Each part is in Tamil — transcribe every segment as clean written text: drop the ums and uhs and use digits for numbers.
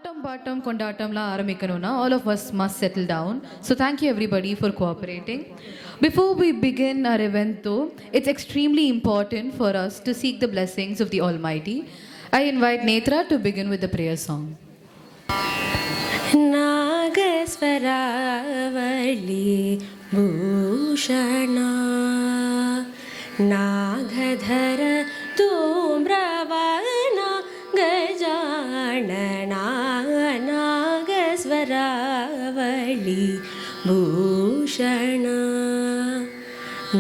ஆட்டம் பாட்டம் கொண்டாட்டம்லாம் ஆரம்பிக்கணும்னா all of us must settle down. So thank you everybody for cooperating. Before we begin our event though, it's extremely important for us to seek the blessings of the Almighty. I invite Netra to begin with the prayer song. नागस्वरावली भूषणा नागधर धूम्रवना गजानना नागस्वरावली भूषणा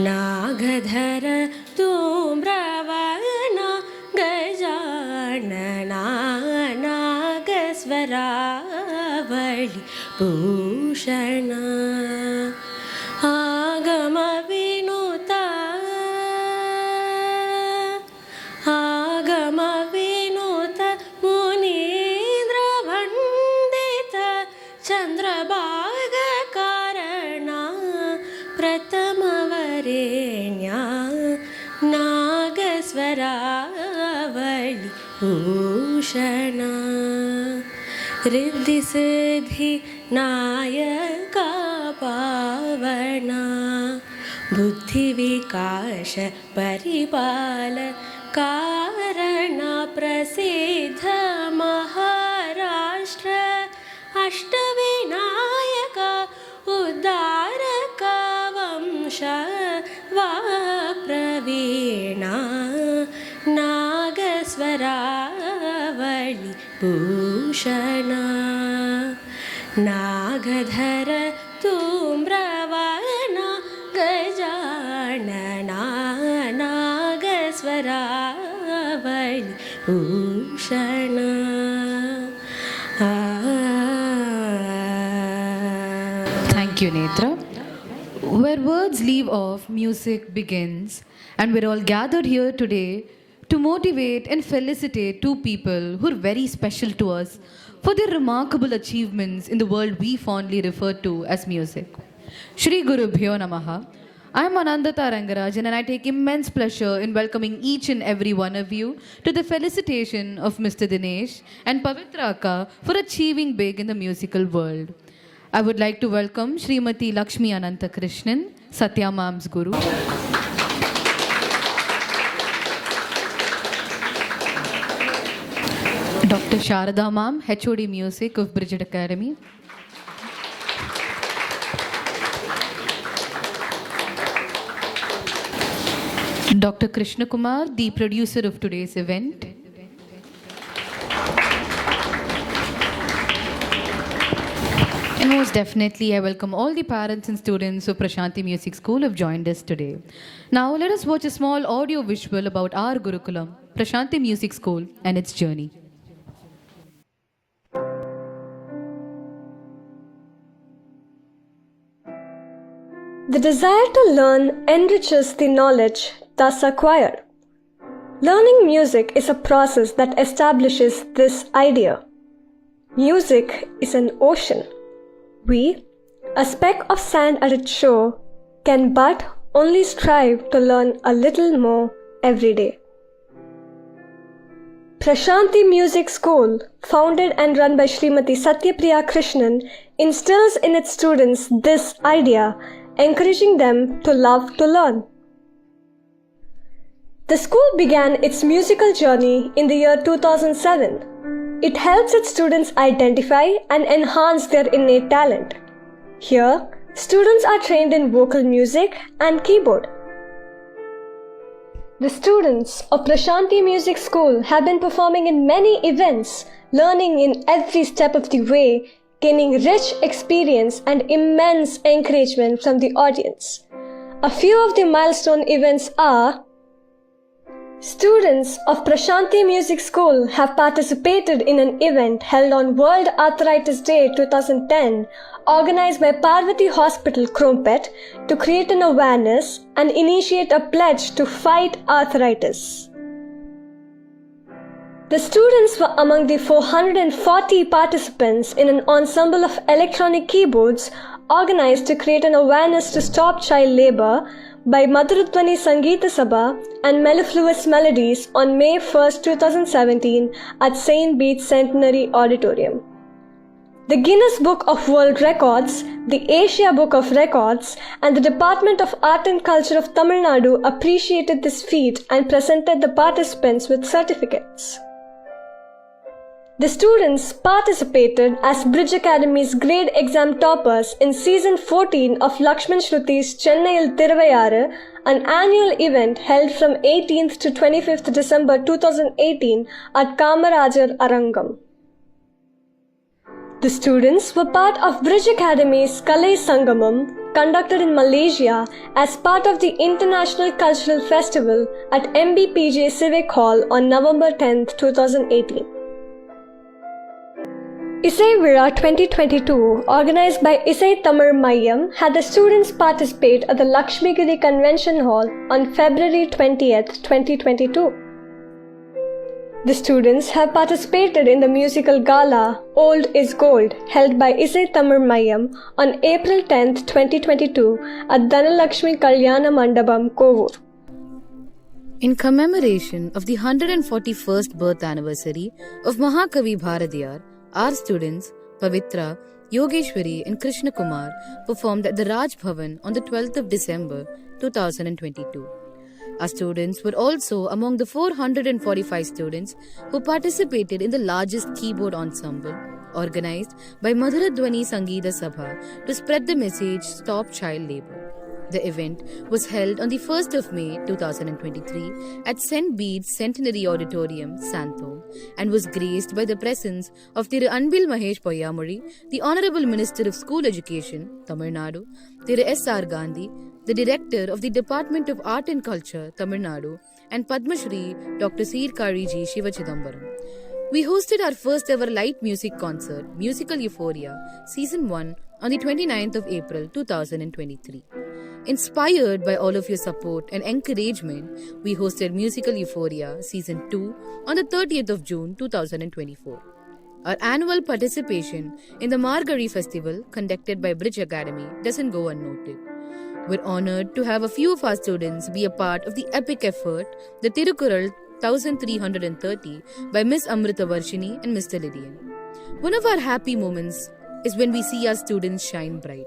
नागधर धूम्रवना गजानना नागस्वरावली भूषणा आगम विनुता आगम विनुत मुनीन्द्र वन्दित चन्द्रभाग कारणा प्रथम वरेण्या नागस्वरावली भूषणा रिद्धि सिद्धि नायका पावना बुद्धि विकास परिपाल कारण प्रसिद्ध महाराष्ट्र अष्टविनायक उद्धारक वंश वा प्रवीणा नागस्वरावली भूषणा नागधर धूम्रवना गजानना नागस्वरावली Bhushana Thank you, Netra. Where words leave off, music begins, and we're all gathered here today to motivate and felicitate two people who are very special to us for their remarkable achievements in the world we fondly refer to as music. Shri Gurubhyo Namaha. I am Anandata Rangarajan and I take immense pleasure in welcoming each and every one of you to the felicitation of Mr. Dinesh and Pavitra Akka for achieving big in the musical world. I would like to welcome Srimati Lakshmi Ananta Krishnan, Satya Mam's Guru. Dr. Sharada Ma'am, HOD Music of Bridget Academy. Dr. Krishna Kumar, the producer of today's event. And most definitely, I welcome all the parents and students of Prashanti Music School who have joined us today. Now, let us watch a small audio visual about our Gurukulam, Prashanti Music School, and its journey. The desire to learn enriches the knowledge thus acquired. Learning music is a process that establishes this idea. Music is an ocean. We, a speck of sand at its shore, can but only strive to learn a little more every day. Prashanti Music School, founded and run by Srimati Satyapriya Krishnan, instills in its students this idea, encouraging them to love to learn. The school began its musical journey in the year 2007. It helps its students identify and enhance their innate talent. Here, students are trained in vocal music and keyboard. The students of Prashanti Music School have been performing in many events, learning in every step of the way, gaining rich experience and immense encouragement from the audience. A few of the milestone events are: students of Prashanti Music School have participated in an event held on World Arthritis Day 2010, organized by Parvati Hospital, Krompet, to create an awareness and initiate a pledge to fight arthritis. The students were among the 440 participants in an ensemble of electronic keyboards organized to create an awareness to stop child labor by Madhurudhwani Sangeeta Sabha and Mellifluous Melodies on May 1, 2017 at St. Bede's Centenary Auditorium. The Guinness Book of World Records, the Asia Book of Records, and the Department of Art and Culture of Tamil Nadu appreciated this feat and presented the participants with certificates. The students participated as Bridge Academy's grade exam toppers in season 14 of Lakshman Shruti's Chennai Thiruvayyaru, an annual event held from 18th to 25th December 2018 at Kamarajar Arangam. The students were part of Bridge Academy's Kalai Sangamam, conducted in Malaysia as part of the International Cultural Festival at MBPJ Civic Hall on November 10th, 2018. Isai Vira 2022, organized by Isai Tamil Mayyam, had the students participate at the Lakshmigiri Convention Hall on February 20th, 2022. The students have participated in the musical gala Old is Gold, held by Isai Tamil Mayyam on April 10th, 2022 at Dhanalakshmi Kalyana Mandabam, Kovur. In commemoration of the 141st birth anniversary of Mahakavi Bharatiyar, our students, Pavitra, Yogeshwari and Krishna Kumar, performed at the Raj Bhavan on the 12th of December 2022. Our students were also among the 445 students who participated in the largest keyboard ensemble organized by Madhuradwani Sangeeta Sabha to spread the message Stop Child Labour. The event was held on the 1st of May 2023 at St. Bede's Centenary Auditorium, Santhom, and was graced by the presence of Thiru Anbil Mahesh Poyyamuri, the Honorable Minister of School Education, Tamil Nadu, Thiru S.R. Gandhi, the Director of the Department of Art and Culture, Tamil Nadu, and Padma Shri Dr. Sirkari G. Shivachidambaram. We hosted our first ever light music concert, Musical Euphoria, Season 1, on the 29th of April 2023. Inspired by all of your support and encouragement, we hosted Musical Euphoria Season 2 on the 30th of June 2024. Our annual participation in the Margari Festival conducted by Bridge Academy doesn't go unnoted. We're honored to have a few of our students be a part of the epic effort, the Tirukural 1330 by Miss Amrita Varshini and Mr. Lydian. One of our happy moments is when we see our students shine bright.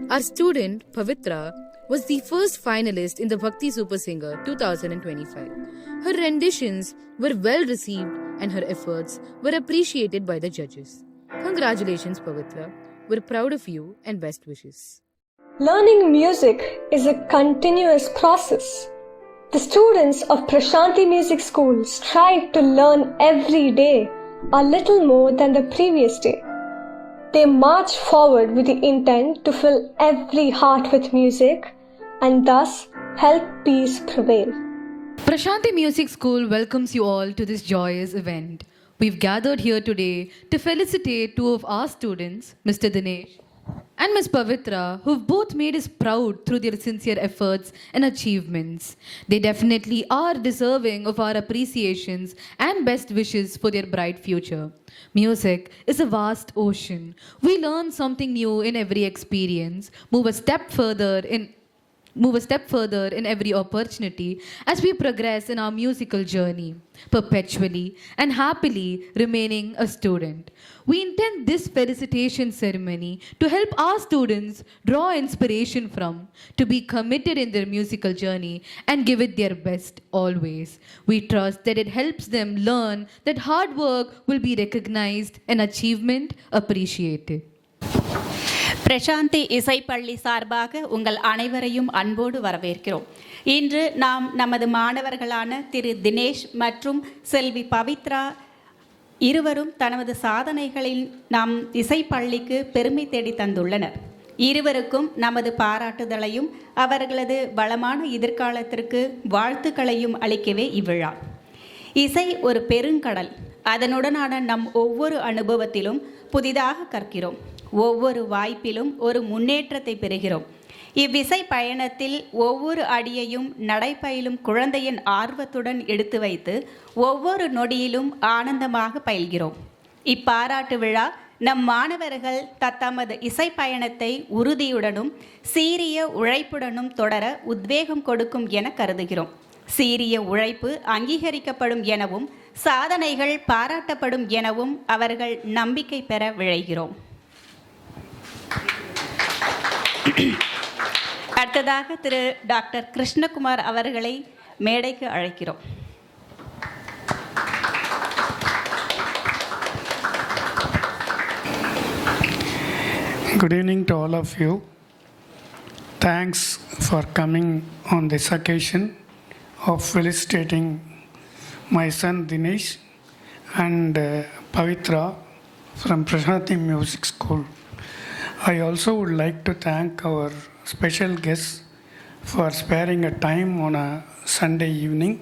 Our student, Pavitra, was the first finalist in the Bhakti Super Singer 2025. Her renditions were well received and her efforts were appreciated by the judges. Congratulations, Pavitra. We're proud of you and best wishes. Learning music is a continuous process. The students of Prashanti Music School strive to learn every day, a little more than the previous day. They march forward with the intent to fill every heart with music and thus help peace prevail. Prashanti Music School welcomes you all to this joyous event. We've gathered here today to felicitate two of our students, Mr. Dinesh and Ms. Pavitra, who've both made us proud through their sincere efforts and achievements. They definitely are deserving of our appreciations and best wishes for their bright future. Music is a vast ocean. We learn something new in every experience, move a step further in every opportunity as we progress in our musical journey, perpetually and happily remaining a student. We intend this felicitation ceremony to help our students draw inspiration from, to be committed in their musical journey and give it their best always. We trust that it helps them learn that hard work will be recognized and achievement appreciated. Prasanthi இசைப்பள்ளி சார்பாக உங்கள் அனைவரையும் அன்போடு வரவேற்கிறோம். இன்று நாம் நமது மாணவர்களான திரு தினேஷ் மற்றும் செல்வி பவித்ரா இருவரும் தனது சாதனைகளில் நம் இசைப்பள்ளிக்கு பெருமை தேடி தந்துள்ளனர். இருவருக்கும் நமது பாராட்டுதலையும் அவர்களது வளமான எதிர்காலத்திற்கு வாழ்த்துக்களையும் அளிக்கவே இவ்விழா. இசை ஒரு பெருங்கடல். அதனுடனான நம் ஒவ்வொரு அனுபவத்திலும் புதிதாக கற்கிறோம். ஒவ்வொரு வாய்ப்பிலும் ஒரு முன்னேற்றத்தை பெறுகிறோம். இவ்விசை பயணத்தில் ஒவ்வொரு அடியையும் நடைபயிலும் குழந்தையின் ஆர்வத்துடன் எடுத்து வைத்து ஒவ்வொரு நொடியிலும் ஆனந்தமாக பயில்கிறோம். இப்பாராட்டு விழா நம் மாணவர்கள் தத்தமது இசை பயணத்தை உறுதியுடனும் சீரிய உழைப்புடனும் தொடர உத்வேகம் கொடுக்கும் என கருதுகிறோம். சீரிய உழைப்பு அங்கீகரிக்கப்படும் எனவும் சாதனைகள் பாராட்டப்படும் எனவும் அவர்கள் நம்பிக்கை பெற விழைகிறோம். அடுத்ததாக திரு டாக்டர் கிருஷ்ணகுமார் அவர்களை மேடைக்கு அழைக்கிறோம். Good evening to all of you. Thanks for coming on this occasion of felicitating my son Dinesh and Pavitra from Prashanti Music School. I also would like to thank our special guests for sparing a time on a Sunday evening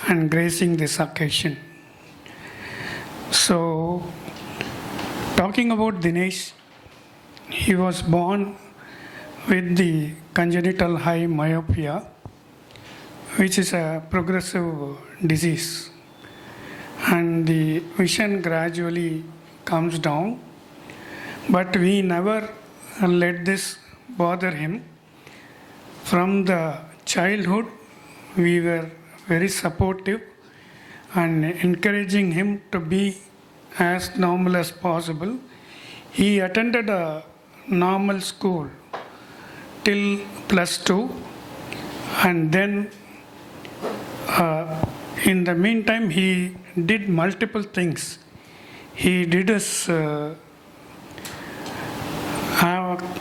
and gracing this occasion. So, talking about Dinesh, he was born with the congenital high myopia, which is a progressive disease, and the vision gradually comes down, but we never let this bother him. From the childhood, we were very supportive and encouraging him to be as normal as possible. He attended a normal school till +2, and then in the meantime he did multiple things. He did his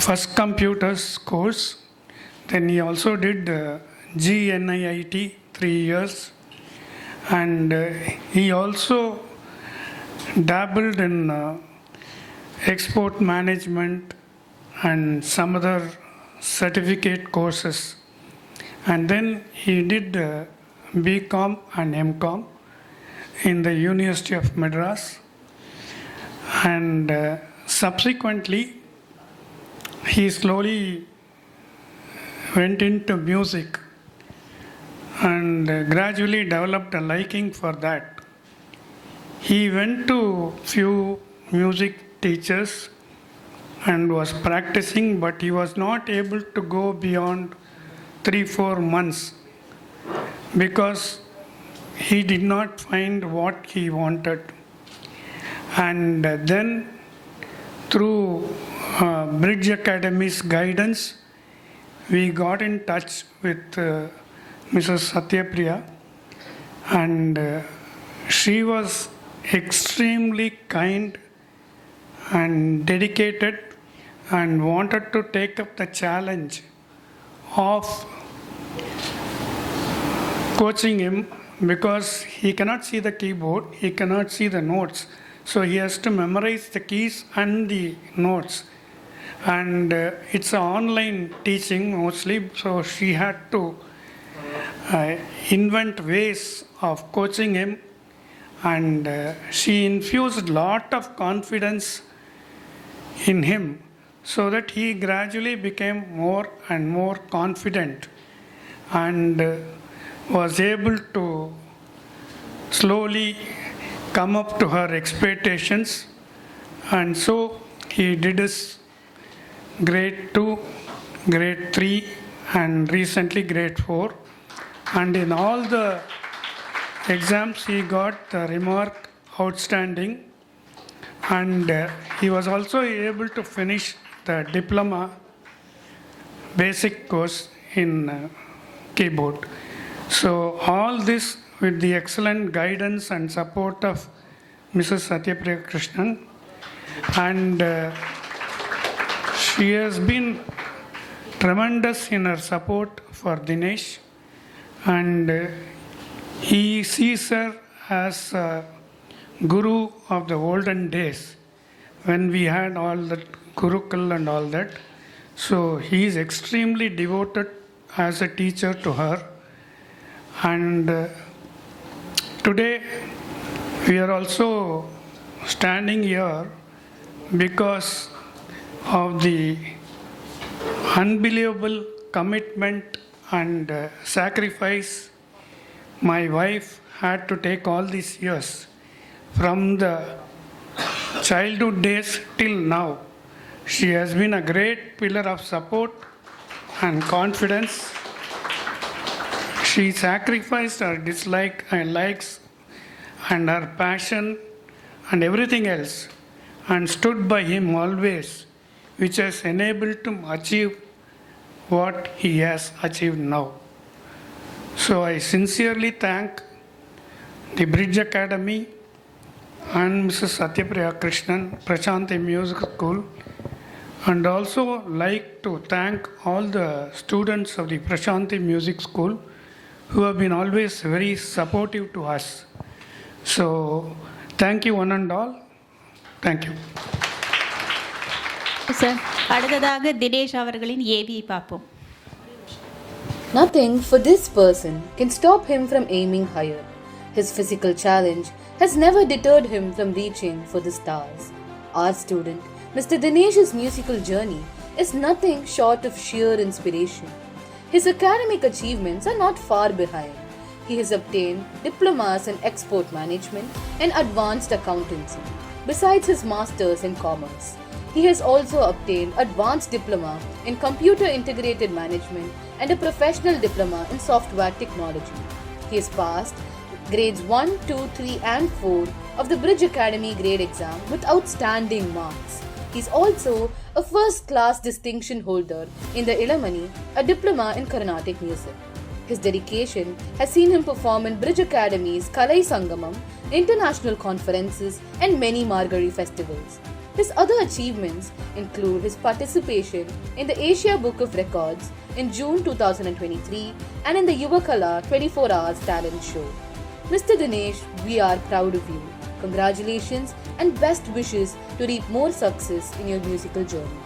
first computers course, then he also did GNIIT 3 years, and he also dabbled in export management and some other certificate courses, and then he did BCom and MCom in the University of Madras, and subsequently he slowly went into music and gradually developed a liking for that. He went to few music teachers and was practicing, but he was not able to go beyond 3-4 months because he did not find what he wanted. And then through Bridge Academy's guidance, we got in touch with Mrs. Satyapriya, and she was extremely kind and dedicated and wanted to take up the challenge of coaching him, because he cannot see the keyboard, he cannot see the notes, so he has to memorize the keys and the notes, and it's an online teaching mostly, so she had to invent ways of coaching him, and she infused lot of confidence in him so that he gradually became more and more confident and was able to slowly come up to her expectations, and so he did his grade 2, grade 3 and recently grade 4, and in all the exams he got the remark outstanding, and he was also able to finish the diploma basic course in keyboard. So all this with the excellent guidance and support of Mrs. Satyapriya Krishnan, and she has been tremendous in her support for Dinesh, and he sees her as a guru of the olden days when we had all that Gurukul and all that. So he is extremely devoted as a teacher to her, and today we are also standing here because of the unbelievable commitment and sacrifice my wife had to take all these years, from the childhood days till now. She has been a great pillar of support and confidence. She sacrificed her dislike and likes and her passion and everything else, and stood by him always, which has enabled to achieve what he has achieved now. So I sincerely thank the Bridge Academy and Mrs. Satyapriya Krishnan, Prashanti Music School, and also like to thank all the students of the Prashanti Music School who have been always very supportive to us. So thank you one and all. Thank you. Sir அடுத்ததாக தினேஷ் அவர்களின் ஏவியை பார்ப்போம். Nothing for this person can stop him from aiming higher. His physical challenge has never deterred him from reaching for the stars. Our student, Mr. Dinesh's musical journey is nothing short of sheer inspiration. His academic achievements are not far behind. He has obtained diplomas in export management and advanced accountancy, besides his masters in commerce. He has also obtained advanced diploma in computer integrated management and a professional diploma in software technology. He has passed grades 1, 2, 3 and 4 of the Bridge Academy grade exam with outstanding marks. He is also a first class distinction holder in the Ilamani, a diploma in Carnatic music. His dedication has seen him perform in Bridge Academy's Kalai Sangamam, international conferences and many Margari festivals. His other achievements include his participation in the Asia Book of Records in June 2023 and in the Yuvakala 24 Hours Talent Show. Mr. Dinesh, we are proud of you. Congratulations and best wishes to reap more success in your musical journey.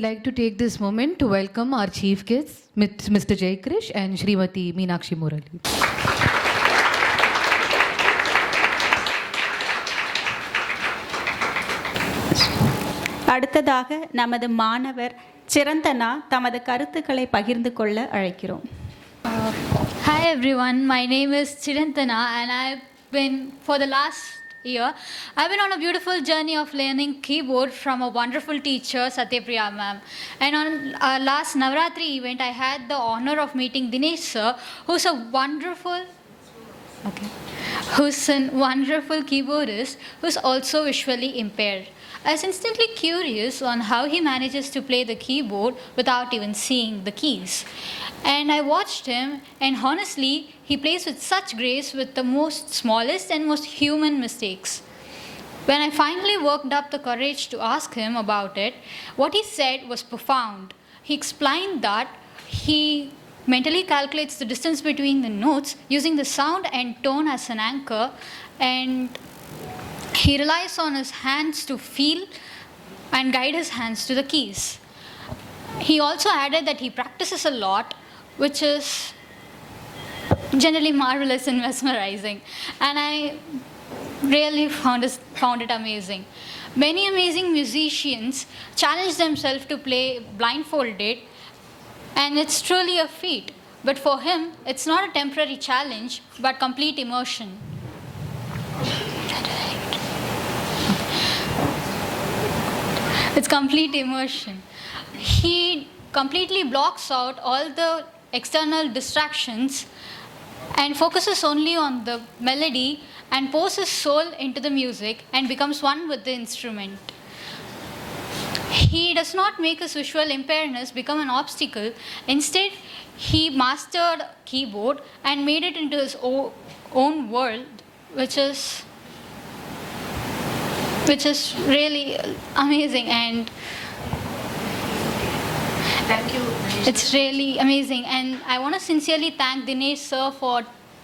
Like to take this moment to welcome our chief guests, Mr. Jay Krish and Srimati Meenakshi Murali. அடுத்ததாக நமது மாணவர் சிரந்தனா தமது கருத்துக்களை பகிர்ந்து கொள்ள அழைக்கிறோம். Hi everyone, my name is Chirantana and I've been for the last year I've been on a beautiful journey of learning keyboard from a wonderful teacher Satyapriya ma'am, and on our last Navratri event I had the honor of meeting Dinesh sir, who's a wonderful keyboardist who's also visually impaired. I was instantly curious on how he manages to play the keyboard without even seeing the keys. And I watched him, and honestly, he plays with such grace with the most smallest and most human mistakes. When I finally worked up the courage to ask him about it, what he said was profound. He explained that he mentally calculates the distance between the notes using the sound and tone as an anchor, and he relies on his hands to feel and guide his hands to the keys. He also added that he practices a lot, which is generally marvelous and mesmerizing, and I really found it amazing. Many amazing musicians challenge themselves to play blindfolded, and it's truly a feat. But for him, it's not a temporary challenge, but complete immersion. It's complete immersion. He completely blocks out all the external distractions and focuses only on the melody and pours his soul into the music and becomes one with the instrument. He does not make his visual impairness become an obstacle. Instead, he mastered keyboard and made it into his own world, which is really amazing, and Thank you. it's really amazing. And I want to sincerely thank Dinesh sir for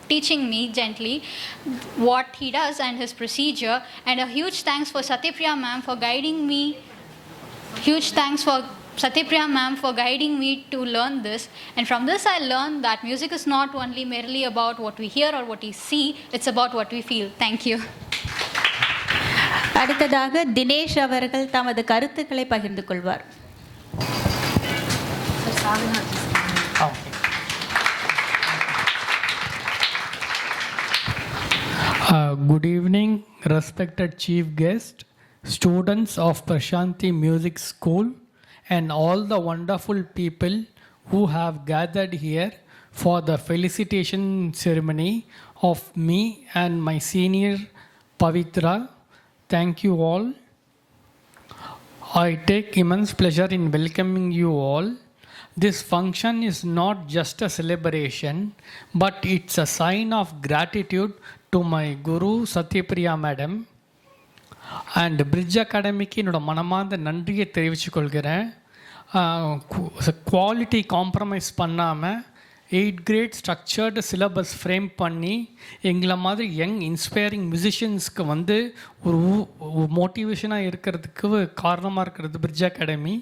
teaching me gently what he does and his procedure, and a huge thanks for Satyapriya ma'am for guiding me. Huge thanks for Satyapriya ma'am for guiding me to learn this. And from this I learned that music is not only merely about what we hear or what we see, it's about what we feel. Thank you. அடுத்ததாக தினேஷ் அவர்கள் தமது கருத்துக்களை பகிர்ந்து கொள்வார். Good evening, respected chief guest, students of Prashanti Music School, and all the wonderful people who have gathered here for the felicitation ceremony of me and my senior Pavitra. Thank you all. I take immense pleasure in welcoming you all. This function is not just a celebration, but it's a sign of gratitude to my Guru Satyapriya Madam. And Bridge Academyக்கு என்னோட மனமார்ந்த நன்றியை தெரிவிச்சுக்கொள்கிறேன். குவாலிட்டி காம்ப்ரமைஸ் பண்ணாமல் 8 கிரேட் ஸ்ட்ரக்சர்டு சிலபஸ் ஃப்ரேம் பண்ணி எங்களை மாதிரி யங் இன்ஸ்பைரிங் மியூசிஷியன்ஸ்க்கு வந்து ஒரு மோட்டிவேஷனாக இருக்கிறதுக்கு காரணமாக இருக்கிறது பிரிட்ஜ் அகாடமி.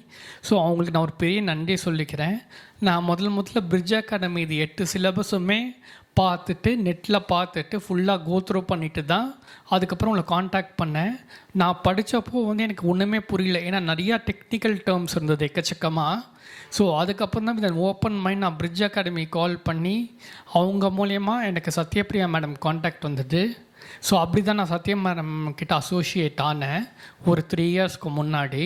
ஸோ அவங்களுக்கு நான் ஒரு பெரிய நன்றி சொல்லிக்கிறேன். நான் முதல்ல பிரிட்ஜ் அகாடமி இது 8 சிலபஸுமே பார்த்துட்டு நெட்டில் பார்த்துட்டு ஃபுல்லாக கோத்ரூ பண்ணிவிட்டு தான் அதுக்கப்புறம் உங்களை காண்டாக்ட் பண்ணேன். நான் படித்தப்போ வந்து எனக்கு ஒன்றுமே புரியல, ஏன்னா நிறையா டெக்னிக்கல் டேர்ம்ஸ் இருந்தது எக்கச்சக்கமாக. ஸோ அதுக்கப்புறம் தான் இந்த ஓப்பன் மைண்ட் நான் பிரிட்ஜ் அகாடமி கால் பண்ணி அவங்க மூலயமா எனக்கு சத்யபிரியா மேடம் காண்டாக்ட் வந்தது. ஸோ அப்படி தான் நான் சத்யா மேடம் கிட்ட அசோசியேட் ஆனேன் ஒரு 3 இயர்ஸ்க்கு முன்னாடி.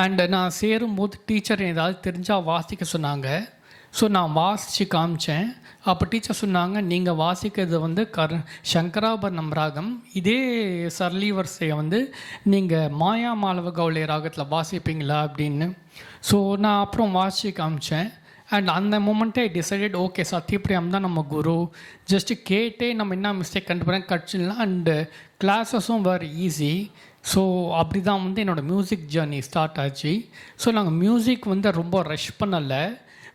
அண்டு நான் சேரும்போது டீச்சர் ஏதாவது தெரிஞ்சால் வாசிக்க சொன்னாங்க. ஸோ நான் வாசித்து காமிச்சேன். அப்போ டீச்சர் சொன்னாங்க, நீங்கள் வாசிக்கிறது வந்து சங்கராபரணம் ராகம், இதே சரளி வரிசையை வந்து நீங்கள் மாயா மாலவ கௌளை ராகத்தில் வாசிப்பீங்களா அப்படின்னு. ஸோ நான் அப்புறம் வாசித்து காமிச்சேன். அண்ட் அந்த மூமெண்ட்டே டிசைடட், ஓகே சத்யபிரியாம் தான் நம்ம குரு, ஜஸ்ட்டு கேட்டே நம்ம என்ன மிஸ்டேக் கண்டுபிடிக்க கட்சிடலாம். அண்டு கிளாஸஸும் வேறு ஈஸி. ஸோ அப்படி தான் வந்து என்னோடய மியூசிக் ஜேர்னி ஸ்டார்ட் ஆச்சு. ஸோ நாங்கள் மியூசிக் வந்து ரொம்ப ரஷ் பண்ணலை.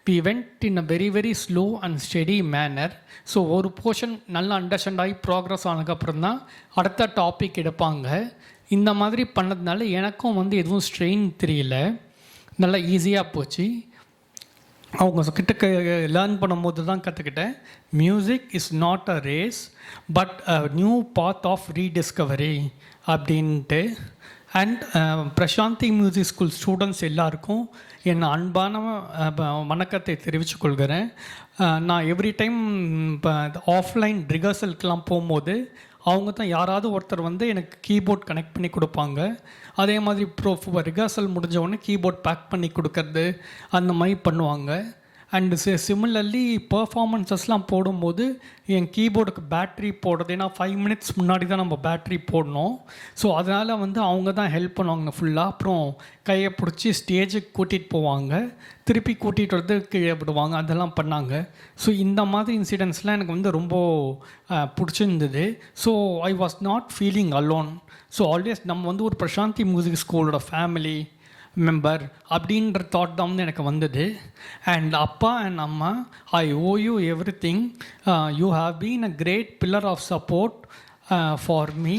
We went in a very very slow and steady manner. So ஒரு போர்ஷன் நல்லா அண்டர்ஸ்டாண்ட் ஆகி ப்ராக்ரஸ் ஆனதுக்கப்புறம் தான் அடுத்த டாபிக் எடுப்பாங்க. இந்த மாதிரி பண்ணதுனால எனக்கும் வந்து எதுவும் ஸ்ட்ரெயின் தெரியல, நல்லா ஈஸியாக போச்சு. அவங்க கிட்ட லேர்ன் பண்ணும்போது தான் கற்றுக்கிட்டேன், music is not a race but a new path of rediscovery அப்படின்ட்டு. And Prashanti music school students எல்லாருக்கும் என் அன்பான வணக்கத்தை தெரிவித்துக் கொள்கிறேன். நான் எவ்ரி டைம் இப்போ ஆஃப்லைன் ரிஹர்சலுக்கெலாம் போகும்போது அவங்க தான் யாராவது ஒருத்தர் வந்து எனக்கு கீபோர்ட் கனெக்ட் பண்ணி கொடுப்பாங்க. அதே மாதிரி ரிஹர்சல் முடிஞ்ச உடனே கீபோர்ட் பேக் பண்ணி கொடுக்கறது அந்த மாதிரி பண்ணுவாங்க. அண்டு சிமிலர்லி பர்ஃபார்மன்ஸஸ்லாம் போடும்போது என் கீபோர்டுக்கு பேட்ரி போடுறது, ஏன்னா 5 மினிட்ஸ் முன்னாடி தான் நம்ம பேட்ரி போடணும். ஸோ அதனால் வந்து அவங்க தான் ஹெல்ப் பண்ணுவாங்க ஃபுல்லாக. அப்புறம் கையை பிடிச்சி ஸ்டேஜுக்கு கூட்டிகிட்டு போவாங்க, திருப்பி கூட்டிகிட்டு வந்து கீழே விடுவாங்க, அதெல்லாம் பண்ணாங்க. ஸோ இந்த மாதிரி இன்சிடென்ட்ஸ்லாம் எனக்கு வந்து ரொம்ப பிடிச்சிருந்தது. So I was not feeling alone. So always நம்ம வந்து ஒரு பிரசாந்தி மியூசிக் ஸ்கூலோட ஃபேமிலி மெம்பர் அப்படின்ற தாட் தான் வந்து எனக்கு வந்தது. அண்ட் அப்பா அண்ட் அம்மா, I owe you everything. You have been a great pillar of support for me.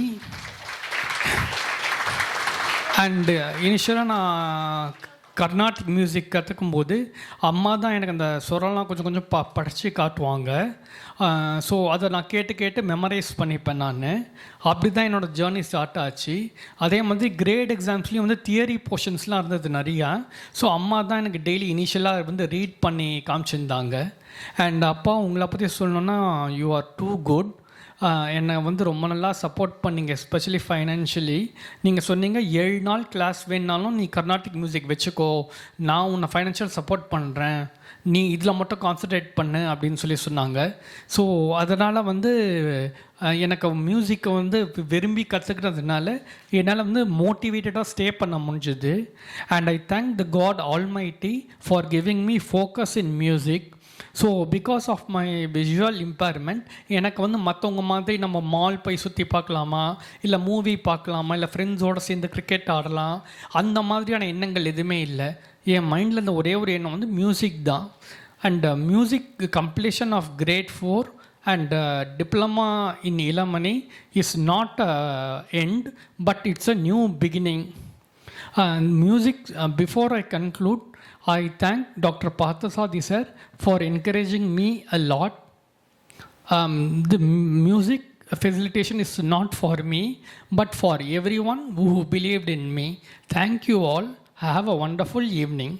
And இனிஷியலாக நான் கர்நாடிக் மியூசிக் கற்றுக்கும்போது அம்மா தான் எனக்கு அந்த சொரலாம் கொஞ்சம் கொஞ்சம் படித்து காட்டுவாங்க. ஸோ அதை நான் கேட்டு கேட்டு மெமரைஸ் பண்ணிப்பேன் நான். அப்படி தான் என்னோடய ஜேர்னி ஸ்டார்ட் ஆச்சு. அதே மாதிரி கிரேட் எக்ஸாம்ஸ்லேயும் வந்து தியரி போர்ஷன்ஸ்லாம் இருந்தது நிறையா. ஸோ அம்மா தான் எனக்கு டெய்லி இனிஷியலாக வந்து ரீட் பண்ணி காமிச்சிருந்தாங்க. அண்ட் அப்பா, உங்களை பற்றி சொல்லணுன்னா யூ ஆர் டூ குட். என்னை வந்து ரொம்ப நல்லா சப்போர்ட் பண்ணிங்க, எஸ்பெஷலி ஃபைனான்ஷியலி. நீங்கள் சொன்னீங்க 7 நாள் கிளாஸ் வேணுனாலும் நீ கர்நாடிக் மியூசிக் வச்சுக்கோ, நான் உன்னை ஃபைனான்ஷியல் சப்போர்ட் பண்ணுறேன், நீ இதில் மட்டும் கான்சன்ட்ரேட் பண்ணு அப்படின்னு சொன்னாங்க. ஸோ அதனால் வந்து எனக்கு மியூசிக்கை வந்து விரும்பி கற்றுக்கிறதுனால என்னால் வந்து மோட்டிவேட்டடாக ஸ்டே பண்ண முடிஞ்சுது. And I thank the god almighty for giving me focus in music. So because of my visual impairment எனக்கு வந்து மற்றவங்க மாதிரி நம்ம மால் போய் சுற்றி பார்க்கலாமா, இல்லை மூவி பார்க்கலாமா, இல்லை ஃப்ரெண்ட்ஸோடு சேர்ந்து கிரிக்கெட் ஆடலாம், அந்த மாதிரியான எண்ணங்கள் எதுவுமே இல்லை. என் மைண்டில் இருந்த ஒரே ஒரு எண்ணம் வந்து மியூசிக் தான். And music completion of grade 4 and diploma in இளமணி is not end, but it's a new beginning. Music, before I conclude, I thank Dr. Parthasadi sir for encouraging me a lot. The music facilitation is not for me, but for everyone who believed in me. Thank you all. Have a wonderful evening.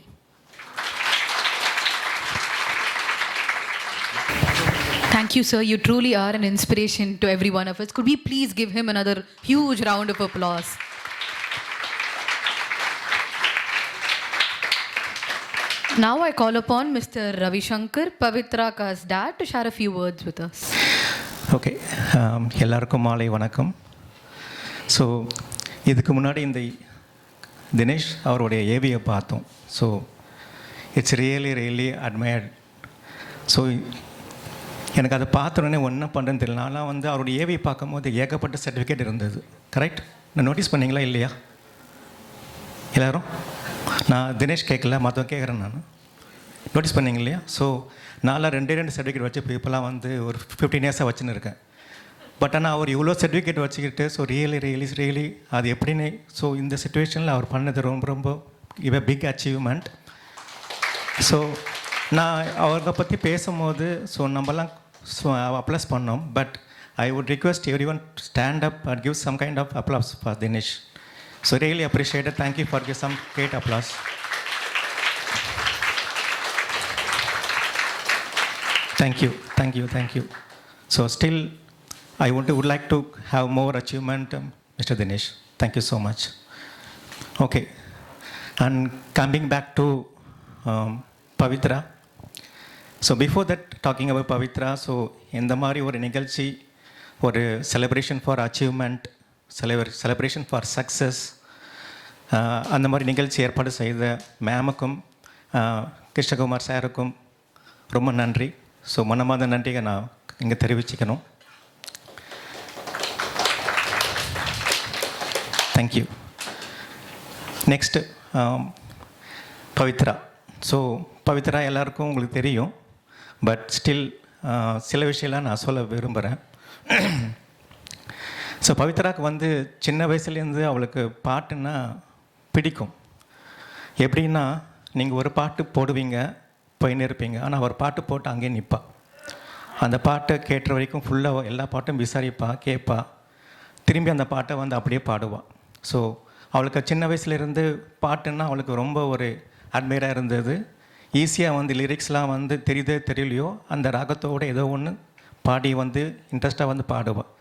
Thank you, sir. You truly are an inspiration to every one of us. Could we please give him another huge round of applause? Now I call upon Mr. Ravi Shankar, Pavitraka's dad, to share a few words with us. Okay, எல்லாருக்கும் மாலை வணக்கம். ஸோ இதுக்கு முன்னாடி இந்த தினேஷ் அவருடைய ஏவியை பார்த்தோம். So it's really admired. So எனக்கு அதை பார்த்தோன்னே ஒன்றும் பண்ணுறேன்னு தெரியல. ஆனால் வந்து அவருடைய ஏவி பார்க்கும்போது ஏகப்பட்ட சர்டிஃபிகேட் இருந்தது. கரெக்ட்? நான் நோட்டீஸ் பண்ணிங்களா இல்லையா எல்லோரும்? நான் தினேஷ் கேட்கல, மற்றவங்க கேட்குறேன். நான் நோட்டீஸ் பண்ணிங்க இல்லையா? ஸோ நான்லாம் 2 சர்டிஃபிகேட் வச்சு இப்போலாம் வந்து ஒரு 15 இயர்ஸாக வச்சுன்னு இருக்கேன். பட் ஆனால் அவர் இவ்வளோ சர்டிஃபிகேட் வச்சுக்கிட்டு ஸோ ரியலி அது எப்படின்னு, ஸோ இந்த சுச்சுவேஷனில் அவர் பண்ணது ரொம்ப இவ பிக் அச்சீவ்மெண்ட். ஸோ நான் அவரை பற்றி பேசும்போது ஸோ நம்மலாம் அப்ளாஸ் பண்ணோம். But I would request everyone stand up and give some kind of applause for Dinesh. So really appreciate it. Thank you for giving some great applause. Thank you. So still, I would like to have more achievement, Mr. Dinesh. Thank you so much. Okay, and coming back to Pavitra. So before that, talking about Pavitra, so in the Mari or Nigalchi or celebration for achievement, celebration for success, அந்த மாதிரி நிகழ்ச்சி ஏற்பாடு செய்த மேமுக்கும் கிருஷ்ணகுமார் சாருக்கும் ரொம்ப நன்றி. ஸோ மனமார்ந்த நன்றியை நான் இங்கே தெரிவிச்சுக்கணும். Thank you. Next Pavithra. So Pavithra எல்லாருக்கும் உங்களுக்கு தெரியும். பட் ஸ்டில் சில விஷயம்லாம் நான் சொல்ல விரும்புகிறேன். ஸோ பவித்ராவுக்கு வந்து சின்ன வயசுலேருந்து அவளுக்கு பாட்டுன்னா பிடிக்கும். எப்படின்னா, நீங்கள் ஒரு பாட்டு போடுவீங்க, போயின்னு இருப்பீங்க, ஆனால் அவர் பாட்டு போட்டு அங்கேயே நிற்பா. அந்த பாட்டை கேட்டுற வரைக்கும் ஃபுல்லாக எல்லா பாட்டும் விசாரிப்பா, கேட்பா, திரும்பி அந்த பாட்டை வந்து அப்படியே பாடுவாள். ஸோ அவளுக்கு சின்ன வயசுலேருந்து பாட்டுன்னா அவளுக்கு ரொம்ப ஒரு அட்மையராக இருந்தது. ஈஸியாக வந்து லிரிக்ஸ்லாம் வந்து தெரியலையோ அந்த ராகத்தோடு ஏதோ ஒன்று பாடி வந்து இன்ட்ரெஸ்ட்டாக வந்து பாடுவாள்.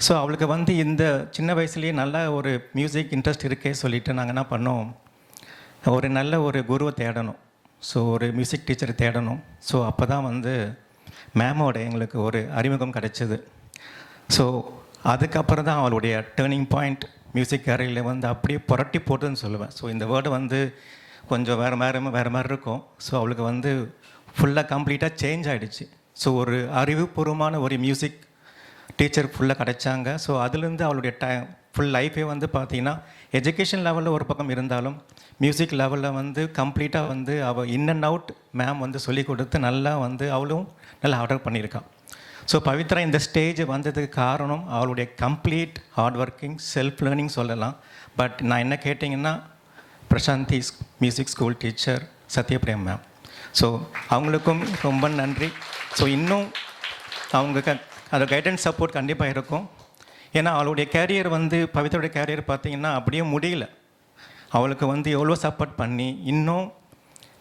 ஸோ அவளுக்கு வந்து இந்த சின்ன வயசுலேயே நல்ல ஒரு மியூசிக் இன்ட்ரெஸ்ட் இருக்கே சொல்லிவிட்டு நாங்கள் என்ன பண்ணோம், ஒரு நல்ல ஒரு குருவை தேடணும். ஸோ ஒரு மியூசிக் டீச்சர் தேடணும். ஸோ அப்போ தான் வந்து மேமோட எங்களுக்கு ஒரு அறிமுகம் கிடைச்சிது. ஸோ அதுக்கப்புறம் தான் அவளுடைய டேர்னிங் பாயிண்ட் மியூசிக் கேரியரில் வந்து அப்படியே புரட்டி போட்டுன்னு சொல்லுவேன். ஸோ இந்த வேர்டு வந்து கொஞ்சம் வேறு மாதிரி இருக்கும். ஸோ அவளுக்கு வந்து ஃபுல்லாக கம்ப்ளீட்டாக சேஞ்ச் ஆகிடுச்சு. ஸோ ஒரு அறிவுபூர்வமான ஒரு மியூசிக் டீச்சர் ஃபுல்லாக கிடைச்சாங்க. ஸோ அதுலேருந்து அவளுடைய ஃபுல் லைஃபே வந்து பார்த்திங்கன்னா எஜுகேஷன் லெவலில் ஒரு பக்கம் இருந்தாலும் மியூசிக் லெவலில் வந்து கம்ப்ளீட்டாக வந்து அவள் இன் அண்ட் அவுட் மேம் வந்து சொல்லிக் கொடுத்து நல்லா வந்து அவளும் நல்லா ஆர்டர் பண்ணியிருக்காள். ஸோ பவித்ரா இந்த ஸ்டேஜ் வந்ததுக்கு காரணம் அவளுடைய complete hard working self learning சொல்லலாம். பட் நான் என்ன கேட்டிங்கன்னா Prasanthi music school teacher Sathyapriya ma'am. So அவங்களுக்கும் ரொம்ப நன்றி. ஸோ இன்னும் அவங்க அது கைடன்ஸ் சப்போர்ட் கண்டிப்பாக இருக்கும். ஏன்னா அவளுடைய கேரியர் வந்து பவித்ரோடைய கேரியர் பார்த்திங்கன்னா அப்படியே முடியல. அவளுக்கு வந்து எவ்வளோ சப்போர்ட் பண்ணி இன்னும்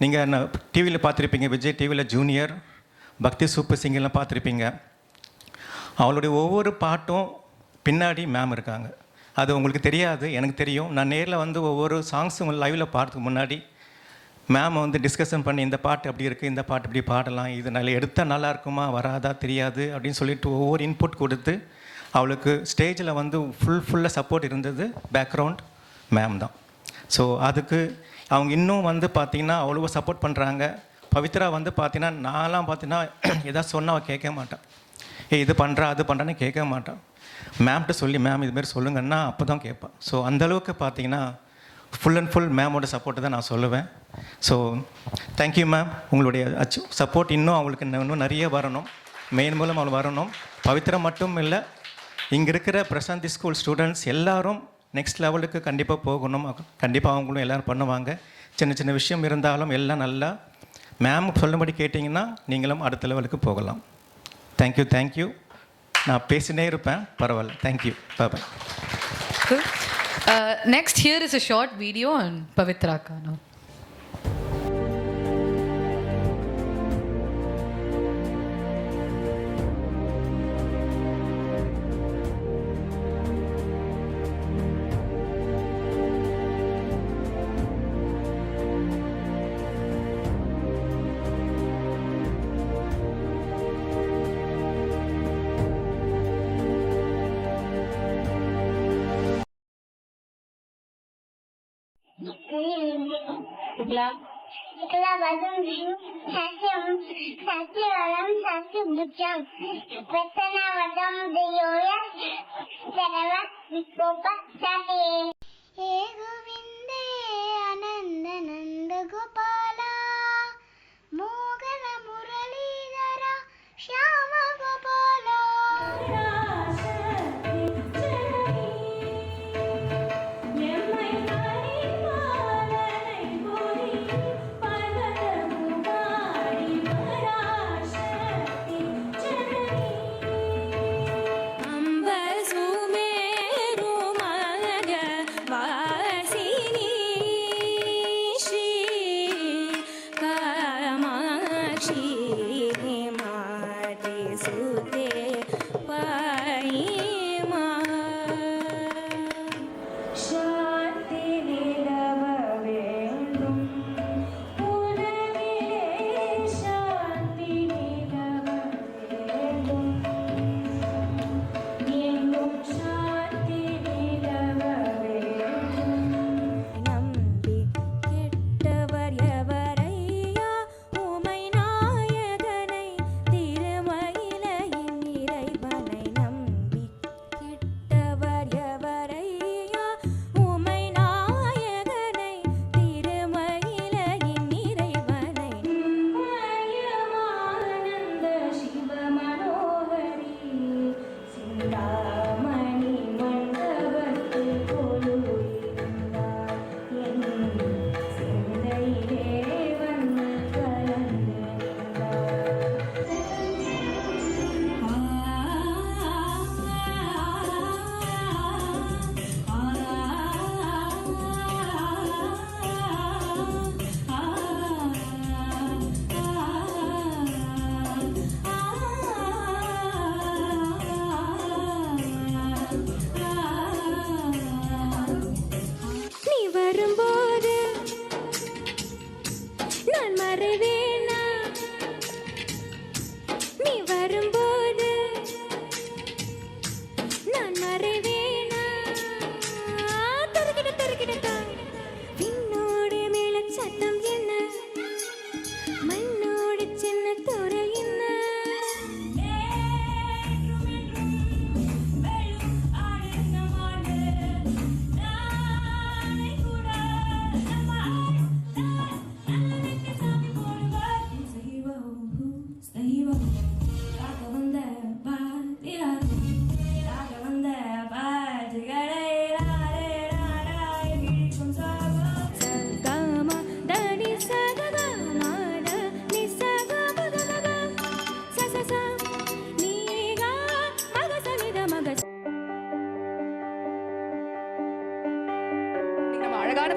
நீங்கள் டிவியில் பார்த்துருப்பீங்க, விஜய் டிவியில் ஜூனியர், பக்தி சூப்பர் சிங்கர்லாம் பார்த்துருப்பீங்க. அவளுடைய ஒவ்வொரு பாட்டும் பின்னாடி மேம் இருக்காங்க. அது உங்களுக்கு தெரியாது, எனக்கு தெரியும். நான் நேரில் வந்து ஒவ்வொரு சாங்ஸும் லைவில் பார்த்துக்கு முன்னாடி மேம் வந்து டிஸ்கஷன் பண்ணி இந்த பாட்டு அப்படி இருக்குது, இந்த பாட்டு இப்படி பாடலாம், இது நல்லா எடுத்தால் நல்லா இருக்குமா வராதா தெரியாது அப்படின்னு சொல்லிட்டு ஒவ்வொரு இன்புட் கொடுத்து அவளுக்கு ஸ்டேஜில் வந்து ஃபுல்லாக சப்போர்ட் இருந்தது பேக்ரவுண்ட் மேம் தான். ஸோ அதுக்கு அவங்க இன்னும் வந்து பார்த்திங்கன்னா அவ்வளோ சப்போர்ட் பண்ணுறாங்க. பவித்ரா வந்து பார்த்திங்கன்னா நான்லாம் பார்த்திங்கன்னா எதாவது சொன்னால் அவள் கேட்க மாட்டான். இது பண்ணுறா அது பண்ணுறான்னு கேட்க மாட்டான். மேம்கிட்ட சொல்லி மேம் இதுமாரி சொல்லுங்கன்னா அப்போ தான் கேட்பான். ஸோ அந்தளவுக்கு பார்த்திங்கன்னா ஃபுல் அண்ட் ஃபுல் மேமோட சப்போர்ட்டு தான் நான் சொல்லுவேன். So thank you ma'am. உங்களுடைய சப்போர்ட் இன்னும் அவங்களுக்கு இன்னும் நிறைய வரணும். மெயின் மூலம் அவள் வரணும். பவித்ரா மட்டும் இல்லை, இங்கே இருக்கிற பிரசாந்தி ஸ்கூல் ஸ்டூடெண்ட்ஸ் எல்லோரும் நெக்ஸ்ட் லெவலுக்கு கண்டிப்பாக போகணும். கண்டிப்பாக அவங்களும் எல்லோரும் பண்ணுவாங்க. சின்ன சின்ன விஷயம் இருந்தாலும் எல்லாம் நல்லா மேம் சொல்லும்படி கேட்டிங்கன்னா நீங்களும் அடுத்த லெவலுக்கு போகலாம். தேங்க்யூ. நான் பேசினே இருப்பேன், பரவாயில்ல. Thank you. Bye. Next, here is a short video on Pavitra Kano.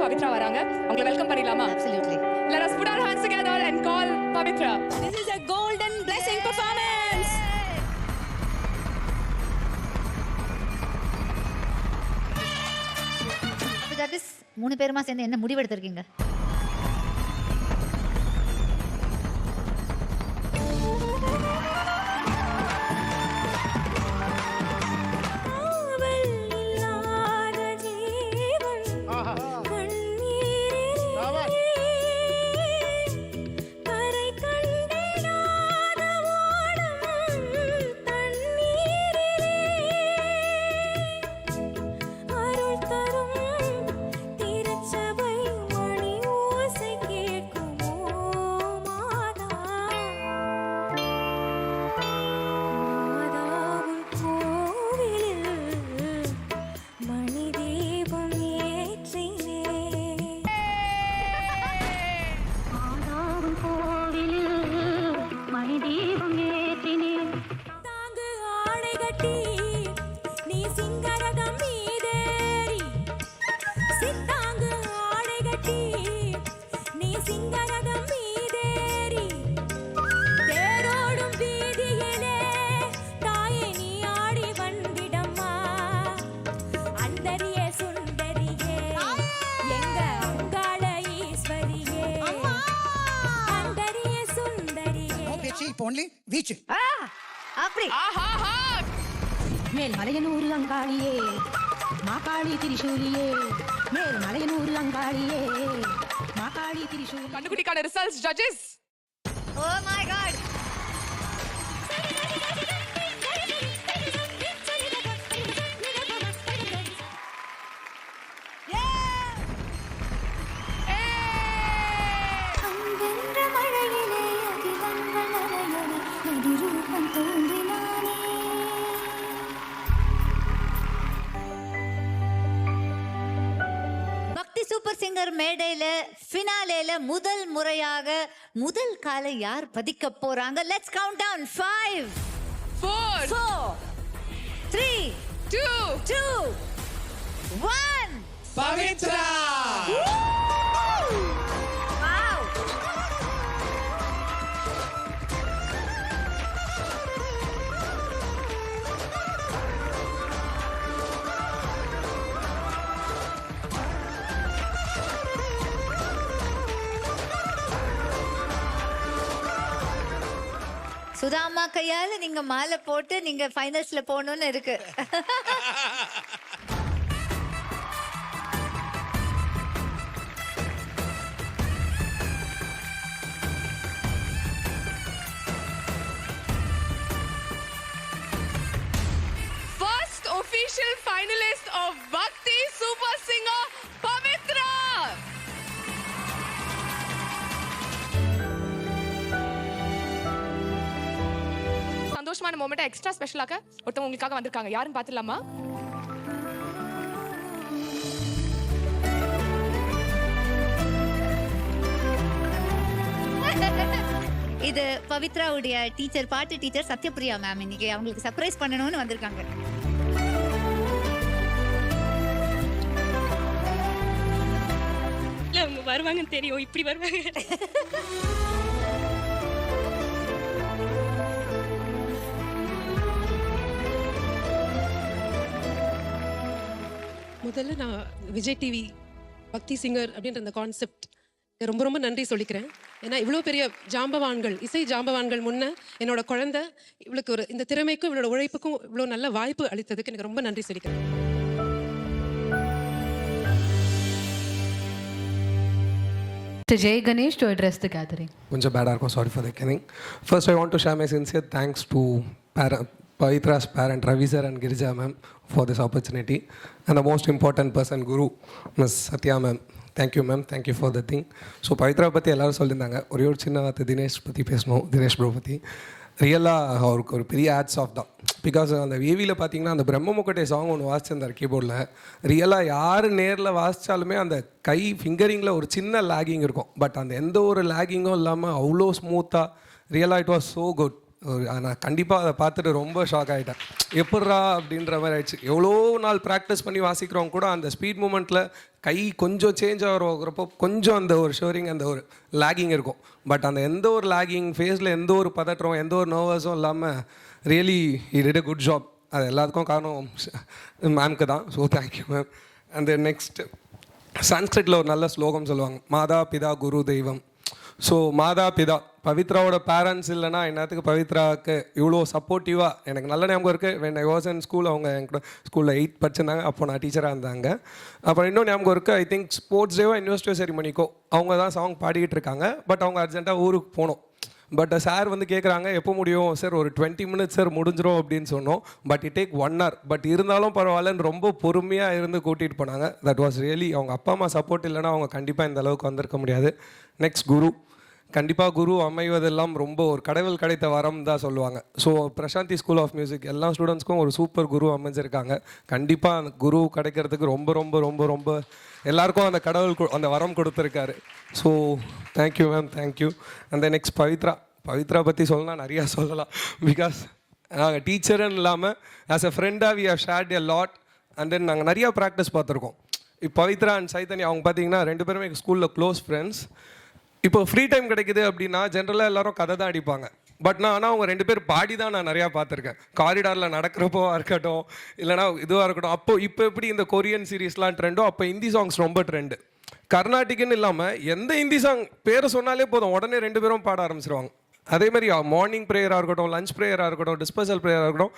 Pavithra வராங்க. அவங்களை வெல்கம் பண்ணிடலாமா? Absolutely. Let us put our hands together and call Pavitra. This is a golden blessing performance. Judges 3 பேருமா சேர்ந்து என்ன முடிவெடுத்திருக்கீங்க? only beach. அப்படி மேல் மலையனூர் அங்காளியே மாகாளி திரிசூலியே மேல் மலையனூர் அங்காளியே மாகாளி திரிசூலி. கண்டுக்குட்டிக்கான results judges. Oh my god. Bhakti super singer மேடையில ஃபினாலேல முதல் முறையாக முதல் காலை யார் பதிக்க போறாங்க? Let's count down. 5 4 3 2 1 Pavitra. Wow. Sudama கையால நீங்க மாலை போட்டு நீங்க ஃபைனல்ஸ்ல போகணும்னு இருக்கு. First official finalist of Bhakti Super Singer Pavitra. சந்தோஷமான மொமெண்ட்டை எக்ஸ்ட்ரா ஸ்பெஷலாக ஒருத்தவங்க உங்களுக்காக வந்திருக்காங்க. யாருன்னு பார்த்துடலாமா? இது பவித்ராவுடைய டீச்சர், பாட்டு டீச்சர் சத்யபிரியா மேம். இன்னைக்கு அவங்களுக்கு சர்ப்ரைஸ் பண்ணணும்னு வந்திருக்காங்க. அவங்க வருவாங்கன்னு தெரியும், இப்படி வருவாங்க. முதல்ல நான் விஜய் டிவி பக்தி சிங்கர் அப்படின்ற அந்த கான்செப்ட் ரொம்ப ரொம்ப நன்றி சொல்லிக்கிறேன். ஏன்னா இவ்வளோ பெரிய ஜாம்பவான்கள், இசை ஜாம்பவான்கள் முன்ன என்னோட குழந்தை இவளுக்கு ஒரு இந்த திறமைக்கும் இவளோட உழைப்புக்கும் இவ்வளோ நல்ல வாய்ப்பு அளித்ததுக்கு எனக்கு ரொம்ப நன்றி சொல்லிக்கிறேன். To Jay Ganesh to address the gathering. கொஞ்சம் பேடாக இருக்கும், sorry for the Canning. First I want to share my sincere thanks to Pavitra's parent Ravi sir and Girija ma'am for this opportunity, and the most important person Guru Ms. Satya ma'am. Thank you ma'am, thank you for the thing. So Pavithra பற்றி எல்லோரும் சொல்லியிருந்தாங்க. ஒரே ஒரு சின்ன வார்த்தை தினேஷ் பற்றி பேசணும். தினேஷ் ப்ரோ பற்றி ரியலாக அவருக்கு ஒரு பெரிய ஆட்ஸ் ஆஃப் தான். பிகாஸ் அந்த வேவியில் பார்த்தீங்கன்னா அந்த பிரம்ம முக்கட்டை சாங் ஒன்று வாசிச்சிருந்தார் கீபோர்டில். ரியலாக யார் நேரில் வாசித்தாலுமே அந்த கை ஃபிங்கரிங்கில் ஒரு சின்ன லேகிங் இருக்கும். பட் அந்த எந்த ஒரு லேகிங்கும் இல்லாமல் அவ்வளோ ஸ்மூத்தாக ரியலாக இட் வாஸ் ஸோ குட். நான் கண்டிப்பாக அதை பார்த்துட்டு ரொம்ப ஷாக் ஆகிட்டேன். எப்பட்றா அப்படின்ற மாதிரி ஆயிடுச்சு. எவ்வளோ நாள் ப்ராக்டிஸ் பண்ணி வாசிக்கிறவங்க கூட அந்த ஸ்பீட் மூமெண்ட்டில் கை கொஞ்சம் சேஞ்ச் ஆகிறப்போ கொஞ்சம் அந்த ஒரு ஷோரிங், அந்த ஒரு லேகிங் இருக்கும். பட் அந்த எந்த ஒரு லேகிங் ஃபேஸில் எந்த ஒரு பதற்றம், எந்த ஒரு நர்வஸும் இல்லாமல் really he did a good job. அது எல்லாத்துக்கும் காரணம் மேம்க்கு தான். So thank you ma'am. அந்த நெக்ஸ்ட் சான்ஸ்கிரிட்டில் ஒரு நல்ல ஸ்லோகம் சொல்லுவாங்க, மாதா பிதா குரு தெய்வம். ஸோ மாதா பிதா, பவித்ராவோட பேரண்ட்ஸ் இல்லைனா என்னத்துக்கு பவித்ராவுக்கு இவ்வளோ சப்போர்ட்டிவாக. எனக்கு நல்ல ஞாபகம் இருக்குது, when I was in school, அவங்க என் கூட ஸ்கூலில் 8th படிச்சிருந்தாங்க, அப்போ நான் டீச்சராக இருந்தாங்க. அப்புறம் இன்னும் ஞாபகம் இருக்குது, ஐ திங்க் ஸ்போர்ட்ஸ் டேவோ யூனிவர்சிட்டி செரிமனிக்கோ அவங்க தான் சாங் பாடிக்கிட்டு இருக்காங்க. பட் அவங்க அர்ஜென்ட்டாக ஊருக்கு போனோம். பட் சார் வந்து கேட்குறாங்க எப்போ முடியும் சார், ஒரு 20 minutes சார் முடிஞ்சிடும் அப்படின்னு சொன்னோம். But it take 1 hour. But இருந்தாலும் பரவாயில்லன்னு ரொம்ப பொறுமையாக இருந்து கூட்டிகிட்டு போனாங்க. தட் வாஸ் ரியலி, அவங்க அப்பா அம்மா சப்போர்ட் இல்லைன்னா அவங்க கண்டிப்பாக இந்த அளவுக்கு வந்திருக்க முடியாது. நெக்ஸ்ட் குரு, கண்டிப்பாக குரு அமைவதெல்லாம் ரொம்ப ஒரு கடவுள் கிடைத்த வரம் தான் சொல்லுவாங்க. So Prasanthi school of music எல்லா ஸ்டூடெண்ட்ஸ்க்கும் ஒரு சூப்பர் குரு அமைஞ்சிருக்காங்க. கண்டிப்பாக அந்த குரு கிடைக்கிறதுக்கு ரொம்ப ரொம்ப ரொம்ப ரொம்ப எல்லாருக்கும் அந்த கடவுள் அந்த வரம் கொடுத்துருக்காரு. So thank you ma'am, thank you. அந்த நெக்ஸ்ட் பவித்ரா பற்றி சொல்லலாம், நிறையா சொல்லலாம். பிகாஸ் நாங்கள் டீச்சருன்னு இல்லாமல் ஆஸ் அ ஃப்ரெண்டாக we have shared a lot. And then நாங்கள் நிறையா ப்ராக்டிஸ் பார்த்துருக்கோம். இப்போ பவித்ரா அண்ட் சைத்தன்யா அவங்க பார்த்தீங்கன்னா 2 பேருமே எங்கள் ஸ்கூலில் க்ளோஸ் ஃப்ரெண்ட்ஸ். இப்போ ஃப்ரீ டைம் கிடைக்குது அப்படின்னா ஜென்ரலாக எல்லோரும் கதை தான் அடிப்பாங்க. பட் ஆனால் அவங்க 2 பேர் பாடி தான் நான் நிறையா பார்த்துருக்கேன். காரிடாரில் நடக்கிறப்போ இருக்கட்டும், இல்லைனா இதுவாக இருக்கட்டும். இப்போ எப்படி இந்த கொரியன் சீரீஸ்லாம் ட்ரெண்டோ, அப்போ ஹிந்தி சாங்ஸ் ரொம்ப ட்ரெண்டு. கர்நாடிக்குன்னு இல்லாமல் எந்த ஹிந்தி சாங் பேரை சொன்னாலே போதும், உடனே 2 பேரும் பாட ஆரம்பிச்சிருவாங்க. அதே மாதிரி மார்னிங் ப்ரேயராக இருக்கட்டும், லஞ்ச் ப்ரேயராக இருக்கட்டும், டிஸ்பர்சல் ப்ரேயராக இருக்கட்டும்,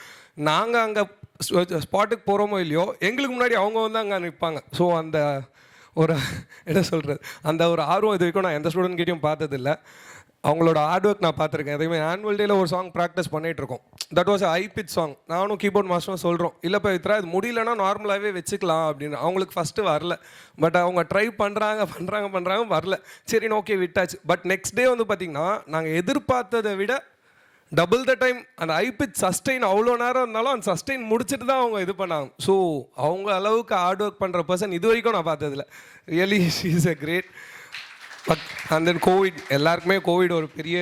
நாங்கள் அங்கே ஸ்பாட்டுக்கு போகிறோமோ இல்லையோ எங்களுக்கு முன்னாடி அவங்க வந்து அங்கே நிற்பாங்க. ஸோ அந்த ஒரு என்ன சொல்கிறது, அந்த ஒரு ஆர்வம் இது வரைக்கும் நான் எந்த ஸ்டூடெண்ட் கிட்டையும் பார்த்ததில்லை. அவங்களோட ஹார்ட் ஒர்க் நான் பார்த்துருக்கேன். அதே மாதிரி ஆனுவல் டேயில் ஒரு சாங் ப்ராக்டிஸ் பண்ணிகிட்ருக்கோம். That was high pitch song. நானும் கீபோர்ட் மாஸ்டரும் சொல்கிறோம், இல்லைப்பா இத்தனை இது முடியலன்னா நார்மலாகவே வச்சுக்கலாம் அப்படின்னு. அவங்களுக்கு ஃபஸ்ட்டு வரல. பட் அவங்க ட்ரை பண்ணுறாங்க வரல. சரின்னு ஓகே விட்டாச்சு. பட் நெக்ஸ்ட் டே வந்து பார்த்திங்கன்னா நாங்கள் எதிர்பார்த்ததை விட டபுள் த டைம் அந்த ஹை பிச் சஸ்டெயின் அவ்வளோ நேரம் இருந்தாலும் அந்த சஸ்டெயின் முடிச்சுட்டு தான் அவங்க இது பண்ணாங்க. ஸோ அவங்க அளவுக்கு ஹார்ட் ஒர்க் பண்ணுற பர்சன் இது வரைக்கும் நான் பார்த்ததில்ல. Really she is a great. But and then Covid, எல்லாருக்குமே கோவிட் ஒரு பெரிய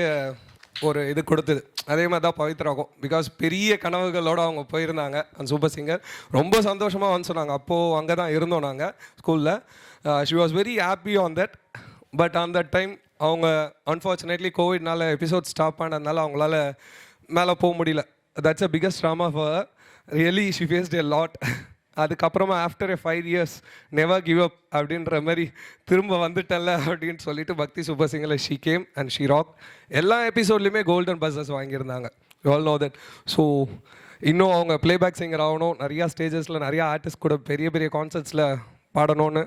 ஒரு இது கொடுத்தது. அதே மாதிரி தான் பவித்ராகும். பிகாஸ் பெரிய கனவுகளோடு அவங்க போயிருந்தாங்க அந்த சூப்பர் சிங்கர். ரொம்ப சந்தோஷமாக வந்து சொன்னாங்க. அப்போது அங்கே தான் இருந்தோம் நாங்கள் ஸ்கூலில். She was very happy on that. But on that time அவங்க அன்ஃபார்ச்சுனேட்லி கோவிட்னால எபிசோட் ஸ்டாப் பண்ணதுனால அவங்களால மேலே போக முடியல. That's a biggest trauma for her. Really she faced a lot. அதுக்கப்புறமா after 5 years never give up அப்படின்ற மாதிரி திரும்ப வந்துட்டல அப்படின்னு சொல்லிட்டு பக்தி சூப்பர் சிங்கரில் she came and she rock. எல்லா எபிசோட்லையுமே கோல்டன் பஸ்ஸஸ் வாங்கியிருந்தாங்க. You all know that. So இன்னும் அவங்க ப்ளேபேக் சிங்கர் ஆகணும், நிறையா ஸ்டேஜஸில் நிறையா ஆர்டிஸ்ட் கூட பெரிய பெரிய கான்சர்ட்ஸில் பாடணும்னு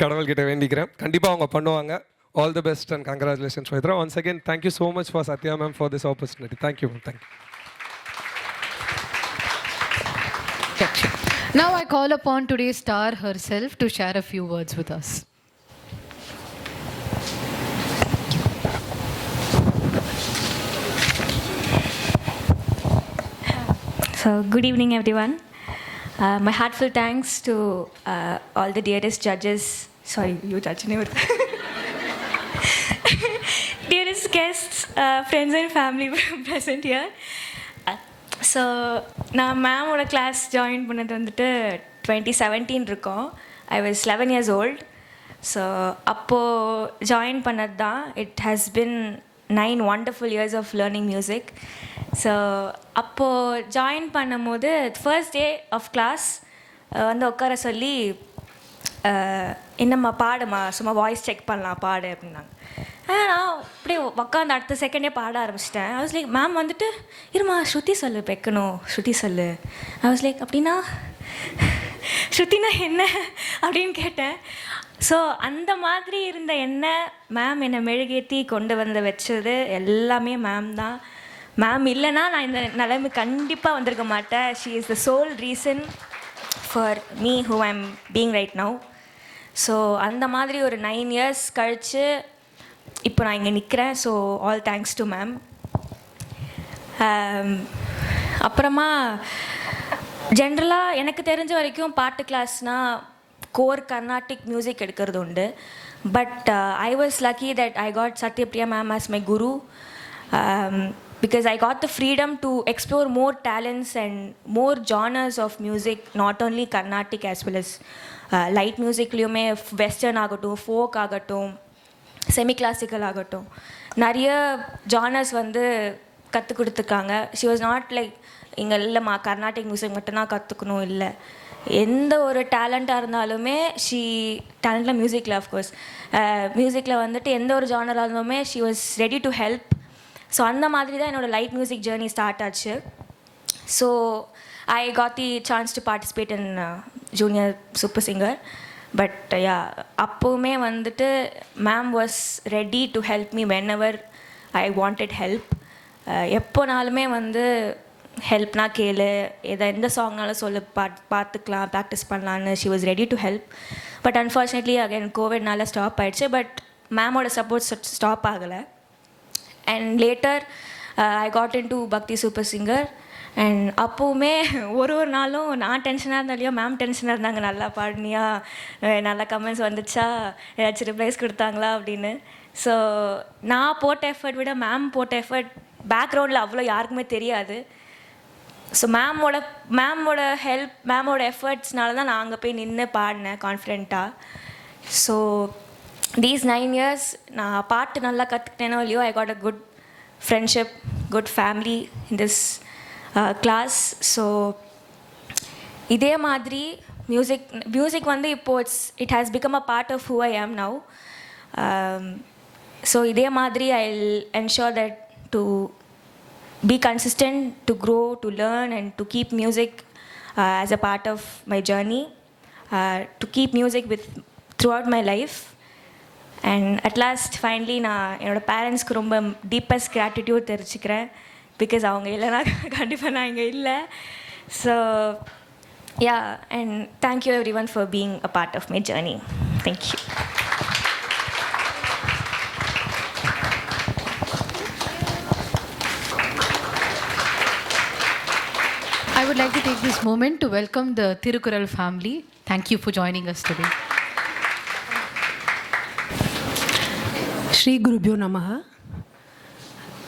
கடவுள்கிட்ட வேண்டிக்கிறேன். கண்டிப்பாக அவங்க பண்ணுவாங்க. All the best and congratulations Pavithra. Once again thank you so much for Sathya ma'am for this opportunity. Thank you ma'am. Thank you. Now I call upon today's star herself to share a few words with us. So, good evening, everyone. My heartfelt thanks to all the dearest judges. Sorry, you judge never. Dearest guests, friends and family present here. So நான் மேமோட கிளாஸ் ஜாயின் பண்ணது வந்துட்டு 2017 இருக்கோம். I was 11 years old. So அப்போது ஜாயின் பண்ணது தான். It has been 9 wonderful years of learning music. So அப்போது ஜாயின் பண்ணும் போது ஃபர்ஸ்ட் டே ஆஃப் கிளாஸ் வந்து உட்கார சொல்லி என்னம்மா பாடுமா, சும்மா வாய்ஸ் செக் பண்ணலாம் பாடு அப்படின்னாங்க. நான் அப்படியே உட்காந்து அடுத்த செகண்டே பாட ஆரம்பிச்சிட்டேன். ஐ வாஸ் லைக், மேம் வந்துட்டு இருமா ஸ்ருதி சொல்லு வைக்கணும், ஸ்ருதி சொல்லு. ஐ வாஸ் லைக், அப்படின்னா ஸ்ருதினா என்ன அப்படின்னு கேட்டேன். ஸோ அந்த மாதிரி இருந்த என்ன மேம் என்னை மெழுகேற்றி கொண்டு வந்து வச்சது எல்லாமே மேம் தான். மேம் இல்லைன்னா நான் இந்த நிலைமை கண்டிப்பாக வந்திருக்க மாட்டேன். She is the soul reason for me who I am being right now. So அந்த மாதிரி ஒரு 9 years கழித்து இப்போ நான் இங்கே நிற்கிறேன். So all thanks to ma'am. அப்புறமா ஜென்ரலாக எனக்கு தெரிஞ்ச வரைக்கும் பாட்டு கிளாஸ்னால் கோர் கர்நாடிக் மியூசிக் எடுக்கிறது உண்டு. But I was lucky that I got Sathyapriya ma'am as my Guru. because I got the freedom to explore more talents and more genres of music, not only Carnatic as well as light musicலையுமே வெஸ்டர்ன் ஆகட்டும், ஃபோக் ஆகட்டும், செமி கிளாசிக்கல் ஆகட்டும், நிறைய ஜானர்ஸ் வந்து கற்றுக் கொடுத்துருக்காங்க. ஷி வாஸ் நாட் லைக் இங்கே இல்லைம்மா கர்நாடிக் மியூசிக் மட்டும்தான் கற்றுக்கணும், இல்லை எந்த ஒரு டேலண்ட்டாக இருந்தாலுமே டேலண்ட்டில் மியூசிக்கில் அஃப்கோர்ஸ் மியூசிக்கில் வந்துட்டு எந்த ஒரு ஜானராக இருந்தாலுமே she was ready to help. So அந்த மாதிரி தான் என்னோடய லைட் மியூசிக் ஜேர்னி ஸ்டார்ட் ஆச்சு. So I got the chance to participate in junior super singer. But yeah, அப்போவுமே வந்துட்டு ma'am was ready to help me whenever I wanted help. எப்போனாலுமே வந்து ஹெல்ப்னா கேளு, எந்த சாங்னாலும் சொல்லு, பார்த்துக்கலாம், ப்ராக்டிஸ் பண்ணலான்னு she was ready to help. But unfortunately again கோவிட்னால ஸ்டாப் ஆகிடுச்சு. பட் மேமோட சப்போர்ட் ஸ்டாப் ஆகலை. And later I got in to பக்தி சூப்பர் சிங்கர். அண்ட் அப்போவுமே ஒரு நாளும் நான் டென்ஷனாக இருந்தாலையோ மேம் டென்ஷனாக இருந்தாங்க, நல்லா பாடினியா, நல்லா கமெண்ட்ஸ் வந்துச்சா, ஏதாச்சும் ரிப்ளைஸ் கொடுத்தாங்களா அப்படின்னு. ஸோ நான் போட்ட எஃபர்ட் விட மேம் போட்ட எஃபர்ட் பேக்ரவுண்டில் அவ்வளோ யாருக்குமே தெரியாது. ஸோ மேமோட ஹெல்ப், மேமோட எஃபர்ட்ஸ்னால தான் நான் அங்கே போய் நின்று பாடினேன் கான்ஃபிடென்ட்டாக. ஸோ தீஸ் 9 years நான் பாட்டு நல்லா கற்றுக்கிட்டேனோ இல்லையோ, I got a good friendship, good family in this class. So இதே மாதிரி மியூசிக் வந்து இப்போது it has become a part of who I am now. So இதே மாதிரி I will ensure that to be consistent, to grow, to learn, and to keep music as a part of my journey, to keep music throughout my life. And at last finally நான் என்னோட பேரண்ட்ஸ்க்கு ரொம்ப டீப்பஸ்ட் கிராட்டிடியூட் தெரிஞ்சுக்கிறேன். பிகாஸ் அவங்க இல்லைனா கண்டிப்பாக நான் இங்கே இல்லை. So yeah, and thank you everyone for being a part of my journey. Thank you. I would like to take this moment to welcome the Thirukural family. Thank you for joining us today. Shri Gurubhyo Namaha.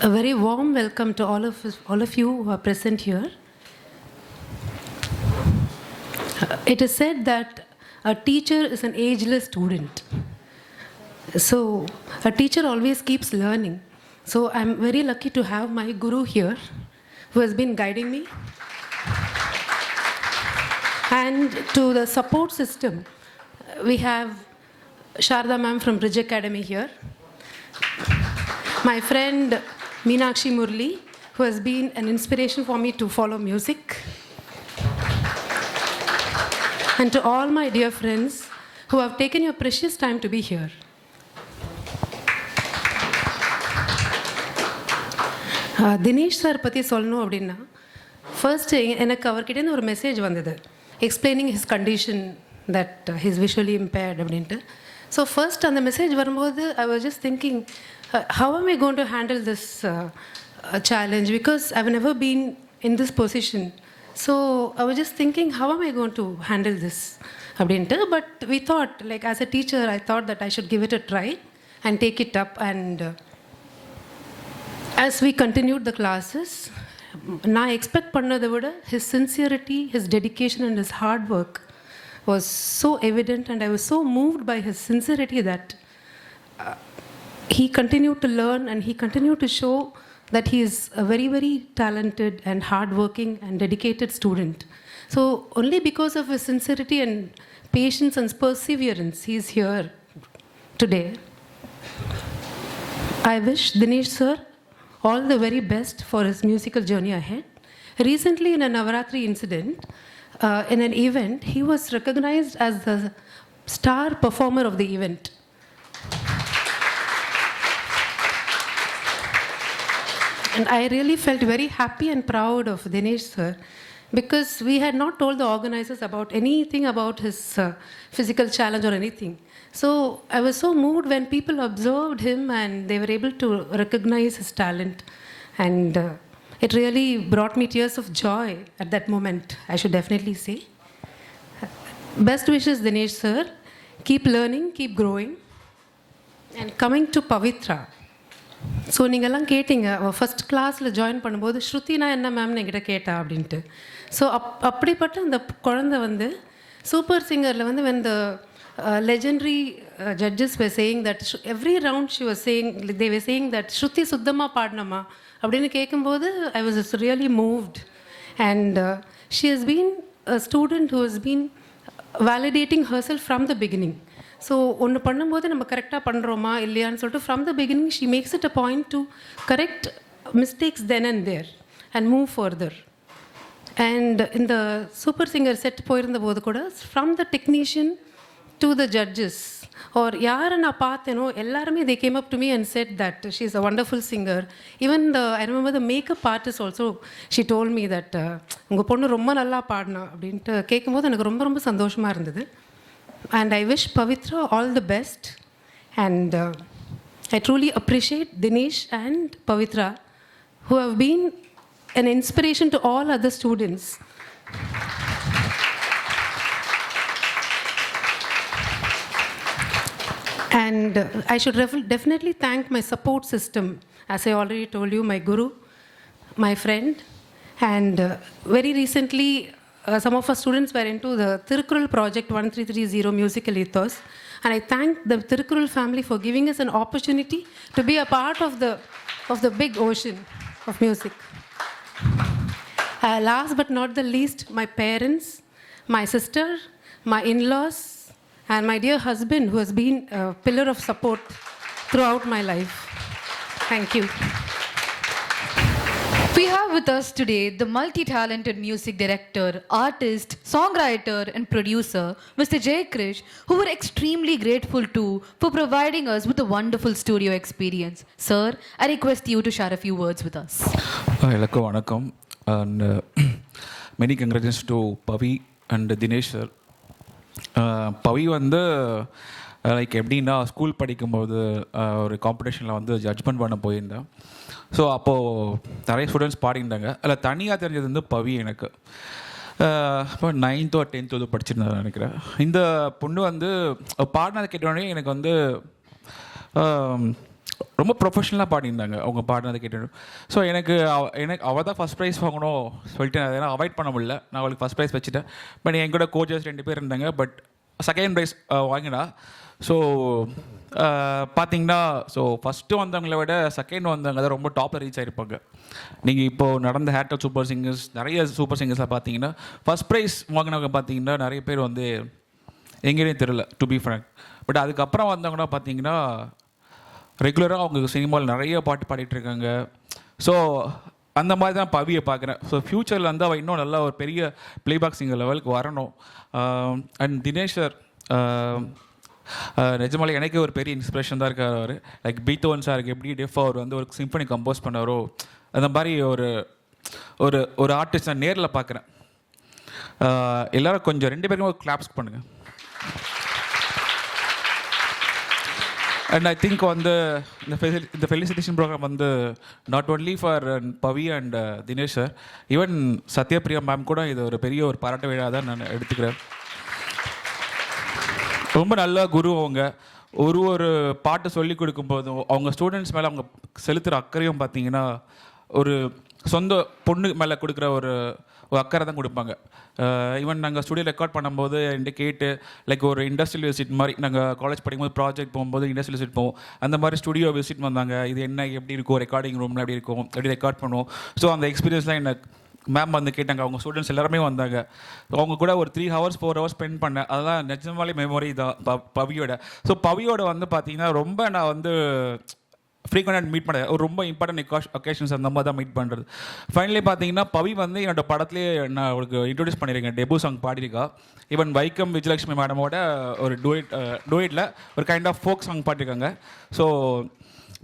A very warm welcome to all of you who are present here. It is said that a teacher is an ageless student. So a teacher always keeps learning. So I'm very lucky to have my guru here who has been guiding me. And to the support system, we have Sharda ma'am from Bridge Academy here. My friend Meenakshi Murli, who has been an inspiration for me to follow music. And to all my dear friends who have taken your precious time to be here. Dinesh sir பற்றி சொல்லணும் அப்படின்னா, ஃபர்ஸ்ட் எனக்கு அவர்கிட்டேருந்து ஒரு மெசேஜ் வந்தது explaining his condition that his visually impaired அப்படின்ட்டு. ஸோ ஃபர்ஸ்ட் அந்த மெசேஜ் வரும்போது I was just thinking how am I going to handle this challenge, because I've never been in this position. So I was just thinking, how am I going to handle this அப்படின்ட்டு. But we thought, like as a teacher, I thought that I should give it a try and take it up. And as we continued the classes, நான் எக்ஸ்பெக்ட் பண்ணதை விட his sincerity, his dedication and his hard work was so evident, and I was so moved by his sincerity that he continued to learn and he continued to show that he is a very, very talented and hardworking and dedicated student. So only because of his sincerity and patience and perseverance, he is here today. I wish Dinesh sir all the very best for his musical journey ahead. Recently, in a Navaratri incident, in an event, he was recognized as the star performer of the event. And I really felt very happy and proud of Dinesh sir, because we had not told the organizers about anything about his physical challenge or anything. So I was so moved when people observed him and they were able to recognize his talent. And it really brought me tears of joy at that moment, I should definitely say. Best wishes, Dinesh sir. Keep learning, keep growing. And coming to Pavitra, so நீங்கள்லாம் கேட்டீங்க ஃபஸ்ட் கிளாஸில் ஜாயின் பண்ணும்போது ஸ்ருதினா என்ன மேம்னு என்கிட்ட கேட்டா அப்படின்ட்டு. ஸோ அப்படிப்பட்ட அந்த குழந்தை வந்து சூப்பர் சிங்கரில் வந்து when the legendary judges were saying that every round she was saying, they were saying that ஸ்ருதி சுத்தமாக பாடினமா அப்படின்னு கேட்கும்போது I was really moved. And she has been a student who has been validating herself from the beginning. So ஒன்று பண்ணும்போது நம்ம கரெக்டாக பண்ணுறோமா இல்லையான்னு சொல்லிட்டு from the beginning she makes it a point to correct mistakes then and there and move further. And இந்த சூப்பர் சிங்கர் செட் போயிருந்த போது கூட from the technician to the judges or யாரை நான் பார்த்தேனோ எல்லாருமே they came up to me and said that she is a wonderful singer. Even I remember the makeup artist also, she told me that உங்கள் பொண்ணு ரொம்ப நல்லா பாடினா அப்படின்ட்டு கேட்கும்போது எனக்கு ரொம்ப ரொம்ப சந்தோஷமாக இருந்தது. And I wish Pavitra all the best. And I truly appreciate Dinesh and Pavitra, who have been an inspiration to all other students. And I should definitely thank my support system. As I already told you, my guru, my friend. And very recently, some of our students were into the Thirukkural project 1330 musical ethos. And I thank the Thirukkural family for giving us an opportunity to be a part of the big ocean of music. Last but not the least, my parents, my sister, my in-laws, and my dear husband, who has been a pillar of support throughout my life. Thank you. We have with us today the multi-talented music director, artist, songwriter and producer, Mr. Jay Krish, who we're extremely grateful to for providing us with a wonderful studio experience. Sir, I request you to share a few words with us. Hello, vanakkam, and many congratulations to Pavi and Dinesh sir. பவி வந்து லைக் எப்படின்னா ஸ்கூல் படிக்கும்போது ஒரு காம்படிஷனில் வந்து ஜட்ஜ்மெண்ட் பண்ண போயிருந்தேன். ஸோ அப்போது நிறைய ஸ்டூடெண்ட்ஸ் பாடியிருந்தாங்க. அதில் தனியாக தெரிஞ்சது வந்து பவி எனக்கு. இப்போ 9th or 10th படிச்சிருந்தேன் நினைக்கிறேன். இந்த பொண்ணு வந்து பாடினதை கேட்டோடனே எனக்கு வந்து ரொம்ப ப்ரொஃபஷ்னலாக பாடியிருந்தாங்க அவங்க பாடினதை கேட்டு. ஸோ எனக்கு அவள் தான் ஃபஸ்ட் ப்ரைஸ் வாங்கணும் சொல்லிட்டு அதெல்லாம் அவாய்ட் பண்ண முடியல. நான் அவளுக்கு ஃபஸ்ட் ப்ரைஸ் வச்சுட்டேன். பட் என் கூட கோச்சஸ் 2 பேர் இருந்தாங்க. பட் செகண்ட் ப்ரைஸ் வாங்கினா. ஸோ பார்த்தீங்கன்னா ஸோ ஃபஸ்ட்டு வந்தவங்கள விட செகண்ட் வந்தவங்க தான் ரொம்ப டாப்பில் ரீச் ஆகிருப்பாங்க. நீங்கள் இப்போது நடந்த ஹேட்டர் சூப்பர் சிங்கர்ஸ் நிறைய சூப்பர் சிங்கர்ஸில் பார்த்தீங்கன்னா ஃபஸ்ட் ப்ரைஸ் வாங்கினவங்க பார்த்தீங்கன்னா நிறைய பேர் வந்து எங்கேயுமே தெரியல, டு பி ஃப்ராங்க். பட் அதுக்கப்புறம் வந்தவங்கன்னா பார்த்தீங்கன்னா ரெகுலராக அவங்க சினிமாவில் நிறைய பாட்டு பாடிட்டுருக்காங்க. ஸோ அந்த மாதிரி தான் பவியை பார்க்குறேன். ஸோ ஃப்யூச்சரில் வந்து அவள் இன்னும் நல்லா ஒரு பெரிய ப்ளேபேக் சிங்கர் லெவலுக்கு வரணும். அண்ட் தினேஷ் சார் நிஜமாலே எனக்கே ஒரு பெரிய இன்ஸ்பிரேஷன் தான் இருக்கார். அவர் லைக் பீத்தோவன் சாருக்கு எப்படி டெஃப் அவர் வந்து ஒரு சிம்பனி கம்போஸ் பண்ணாரோ அந்த மாதிரி ஒரு ஒரு ஆர்டிஸ்ட் நான் நேரில் பார்க்குறேன். எல்லோரும் கொஞ்சம் 2 பேருமே ஒரு கிளாப்ஸ் பண்ணுங்கள். அண்ட் ஐ திங்க் வந்து இந்த ஃபெலிசிட்டேஷன் ப்ரோக்ராம் வந்து not only for Pavi and Dinesh sir, even Sathyapriya ma'am கூட இது ஒரு பெரிய ஒரு பாராட்டு விழா தான் நான் எடுத்துக்கிறேன். ரொம்ப நல்ல குரு அவங்க. ஒரு பாட்டு சொல்லி கொடுக்கும்போதும் அவங்க ஸ்டூடெண்ட்ஸ் மேலே அவங்க செலுத்துகிற அக்கறையும் பார்த்தீங்கன்னா ஒரு சொந்த பொண்ணு மேலே கொடுக்குற ஒரு அக்கறை தான் கொடுப்பாங்க. ஈவன் நாங்கள் ஸ்டுடியோ ரெக்கார்ட் பண்ணும்போது என்கிட்ட கேட்டு லைக் ஒரு இண்டஸ்ட்ரியல் விசிட் மாதிரி நாங்கள் காலேஜ் படிக்கும்போது ப்ராஜெக்ட் போகும்போது இண்டஸ்ட்ரியல் விசிட் போவோம். அந்த மாதிரி ஸ்டுடியோ விசிட் வந்தாங்க. இது என்ன எப்படி இருக்கும், ரெக்கார்டிங் ரூமில் எப்படி இருக்கும், எப்படி ரெக்கார்ட் பண்ணுவோம். ஸோ அந்த எக்ஸ்பீரியன்ஸ்லாம் எனக்கு மேம் வந்து கேட்டாங்க. அவங்க ஸ்டூடெண்ட்ஸ் எல்லாருமே வந்தாங்க. அவங்க கூட ஒரு 3 hours 4 hours ஸ்பெண்ட் பண்ணேன். அதெல்லாம் நிஜமாலே மெமரி தான் பவியோட. ஸோ பவியோட வந்து பார்த்தீங்கன்னா ரொம்ப நான் வந்து ஃப்ரீக்வெண்ட் மீட் பண்ண ஒரு ரொம்ப இம்பார்ட்டன்ட் ஒகேஷன்ஸ் அந்த மாதிரி தான் மீட் பண்ணுறது. ஃபைனலி பார்த்தீங்கன்னா பவி வந்து என்னோட படத்துலேயே நான் அவளுக்கு இன்ட்ரோடியூஸ் பண்ணியிருக்கேன். டெபு சாங் பாடியிருக்கா. ஈவன் வைக்கம் விஜயலட்சுமி மேடமோட ஒரு டூயிட்டில் ஒரு கைண்ட் ஆஃப் ஃபோக் சாங் பாடியிருக்காங்க. ஸோ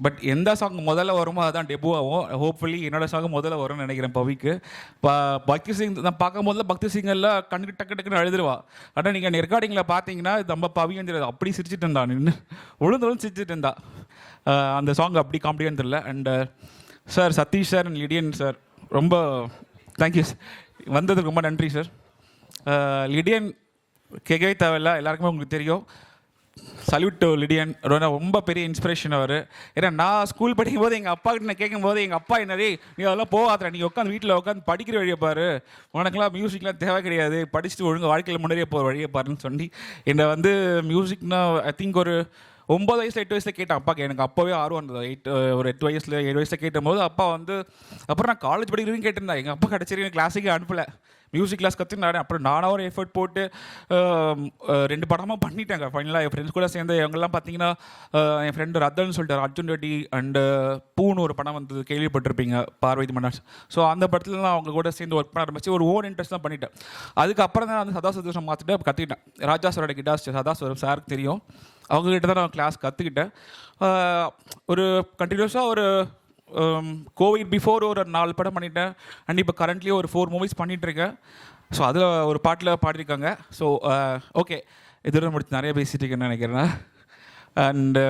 பட் எந்த சாங் முதல்ல வருமோ அதுதான் டெபு ஆகும். ஹோப்ஃபுல்லி என்னோட சாங் முதல்ல வரும்னு நினைக்கிறேன் பவிக்கு. பக்தி சிங் நான் பார்க்கும் போதில் பக்தி சிங்கரில் கண்ணுக்கு டக்குன்னு அழுதுருவா. ஆனால் நீங்கள் ரெக்கார்டிங்கில் பார்த்தீங்கன்னா நம்ம பவியும் தெரியாது அப்படி சிரிச்சிட்டு இருந்தா, நின்று விழுந்து சிரிச்சிட்டு இருந்தா. அந்த சாங் அப்படி காமெடியான்னு தெரியல. And sir Sathish sir and Lydian sir ரொம்ப தேங்க்யூ வந்ததுக்கு ரொம்ப நன்றி சார். லிடியன் கேட்கவே தேவையில்ல, எல்லாருக்குமே உங்களுக்கு தெரியும். Salute to Lydian. ரொம்ப பெரிய இன்ஸ்பிரேஷன் அவர். ஏன்னா நான் ஸ்கூல் படிக்கும் போது எங்கள் அப்பா கிட்ட நான் கேட்கும்போது எங்கள் அப்பா என்னதே நீ அதெல்லாம் போகாத, நீ உட்காந்து வீட்டில் உட்காந்து படிக்கிற வழியை பாரு, உனக்குலாம் மியூசிக்லாம் தேவை கிடையாது, படிச்சுட்டு ஒழுங்கு வாழ்க்கையில் முன்னேறிய போகிற வழியை பாருன்னு சொல்லி என்னை வந்து மியூசிக்னா ஐ திங்க் ஒரு 9 வயசில் 8 வயசில் கேட்டேன் அப்பாவுக்கு. எனக்கு அப்போவே ஆர்வம் இருந்தது. ஒரு 8 வயசில் 7 வயசில் கேட்டும்போது அப்பா வந்து அப்புறம் நான் காலேஜ் படிக்கிறதுன்னு கேட்டிருந்தேன். எங்கள் அப்பா கடைசி கிளாஸுக்கு அனுப்பலை, மியூசிக் கிளாஸ் கற்றுனாரு. அப்புறம் நானாக ஒரு எஃபர்ட் போட்டு 2 படமாக பண்ணிட்டேங்க ஃபைனலாக. என் ஃப்ரெண்ட்ஸ் கூட சேர்ந்து அவங்கெல்லாம் பார்த்தீங்கன்னா என் ஃப்ரெண்டு ரத்தன்னு சொல்லிட்டார், அர்ஜுன் ரெட்டி அண்டு பூன்னு ஒரு படம் வந்து கேள்விப்பட்டிருப்பீங்க, பார்வதி மன்னார். ஸோ அந்த படத்தில் நான் அவங்க கூட சேர்ந்து ஒர்க் பண்ண ஆரம்பிச்சு ஒரு ஓன் இன்ட்ரெஸ்ட் தான் பண்ணிட்டேன். அதுக்கப்புறம் தான் வந்து சதாசதோஷம் மாற்றிட்டு கற்றுக்கிட்டேன். ராஜா சாரோட கிட்டார் சதாஸ்வரம் சாருக்கு தெரியும், அவங்ககிட்ட தான் நான் கிளாஸ் கற்றுக்கிட்டேன். ஒரு கண்டினியூஸாக ஒரு கோவிட் பிஃபோர் ஒரு 4 படம் பண்ணிட்டேன். அண்ட் இப்போ கரண்ட்லி ஒரு 4 மூவிஸ் பண்ணிகிட்ருக்கேன். ஸோ அதில் ஒரு பாட்டில் பாடியிருக்காங்க. ஸோ ஓகே, இதோட முடிச்சு நிறைய பேசிகிட்டு இருக்கேன்னு நினைக்கிறேன். அண்டு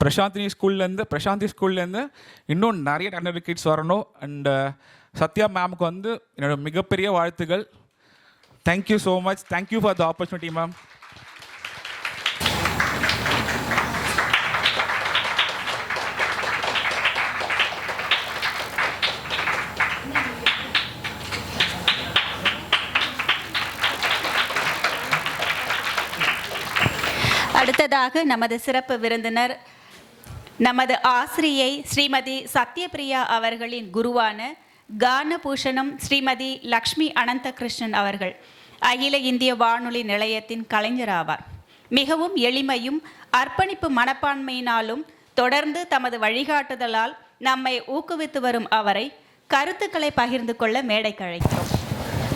பிரசாந்தி ஸ்கூல்லேருந்து இன்னும் நிறைய டேலண்டட் கிட்ஸ் வரணும். அண்டு சத்யா மேமுக்கு வந்து என்னோடய மிகப்பெரிய வாழ்த்துக்கள். Thank you so much. Thank you for the opportunity ma'am. அடுத்ததாக நமது சிறப்பு விருந்தினர் நமது ஆசிரியை ஸ்ரீமதி சத்யபிரியா அவர்களின் குருவான கானபூஷணம் ஸ்ரீமதி லக்ஷ்மி அனந்தகிருஷ்ணன் அவர்கள் அகில இந்திய வானொலி நிலையத்தின் கலைஞர் ஆவார். மிகவும் எளிமையும் அர்ப்பணிப்பு மனப்பான்மையினாலும் தொடர்ந்து தமது வழிகாட்டுதலால் நம்மை ஊக்குவித்து வரும் அவரை கருத்துக்களை பகிர்ந்து கொள்ள மேடைக்கு அழைக்கிறோம்.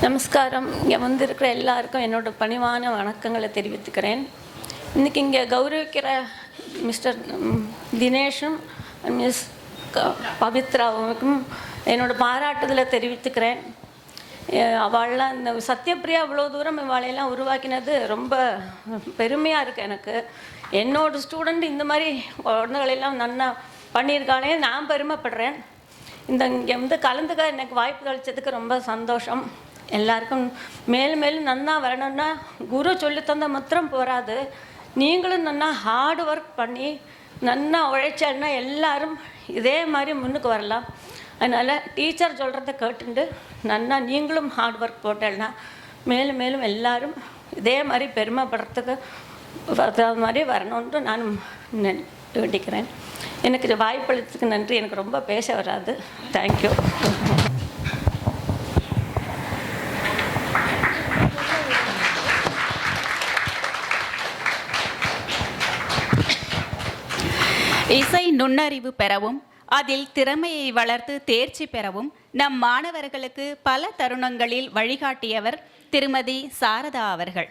நமஸ்காரம். இங்கே வந்திருக்கிற எல்லாருக்கும் என்னோட பணிவான வணக்கங்களை தெரிவித்துக்கிறேன். இன்றைக்கி இங்கே கௌரவிக்கிற மிஸ்டர் தினேஷும் மிஸ் பவித்ராவுக்கும் என்னோடய பாராட்டுதலை தெரிவித்துக்கிறேன். அவள்லாம் இந்த சத்யபிரியா இவ்வளோ தூரம் இவாளையெல்லாம் உருவாக்கினது ரொம்ப பெருமையாக இருக்குது எனக்கு. என்னோடய ஸ்டூடெண்ட் இந்த மாதிரி குழந்தைகளெல்லாம் நன்னா பண்ணியிருக்காளே நான் பெருமைப்படுறேன். இங்கே வந்து கலந்துக்க எனக்கு வாய்ப்பு அளித்ததுக்கு ரொம்ப சந்தோஷம். எல்லாருக்கும் மேலும் மேலும் நன்னா வரணும்னா குரு சொல்லித்தந்த மாத்திரம் போகாது, நீங்களும் நன்னா ஹார்ட் ஒர்க் பண்ணி நன்னா உழைச்சால்னா எல்லாரும் இதே மாதிரி முன்னுக்கு வரலாம். அதனால் டீச்சர் சொல்கிறத கேட்டுண்டு நன்னா நீங்களும் ஹார்ட் ஒர்க் போட்டேன்னா மேலும் மேலும் எல்லாரும் இதே மாதிரி பெருமைப்படுறதுக்கு மாதிரி வரணுன்ட்டு நான் வேண்டிக்கிறேன். எனக்கு வாய்ப்பளித்ததுக்கு நன்றி. எனக்கு ரொம்ப பேச வராது. தேங்க்யூ. இசை நுண்ணறிவு பெறவும் அதில் திறமையை வளர்த்து தேர்ச்சி பெறவும் நம் மாணவர்களுக்கு பல தருணங்களில் வழிகாட்டியவர் திருமதி சாரதா அவர்கள்.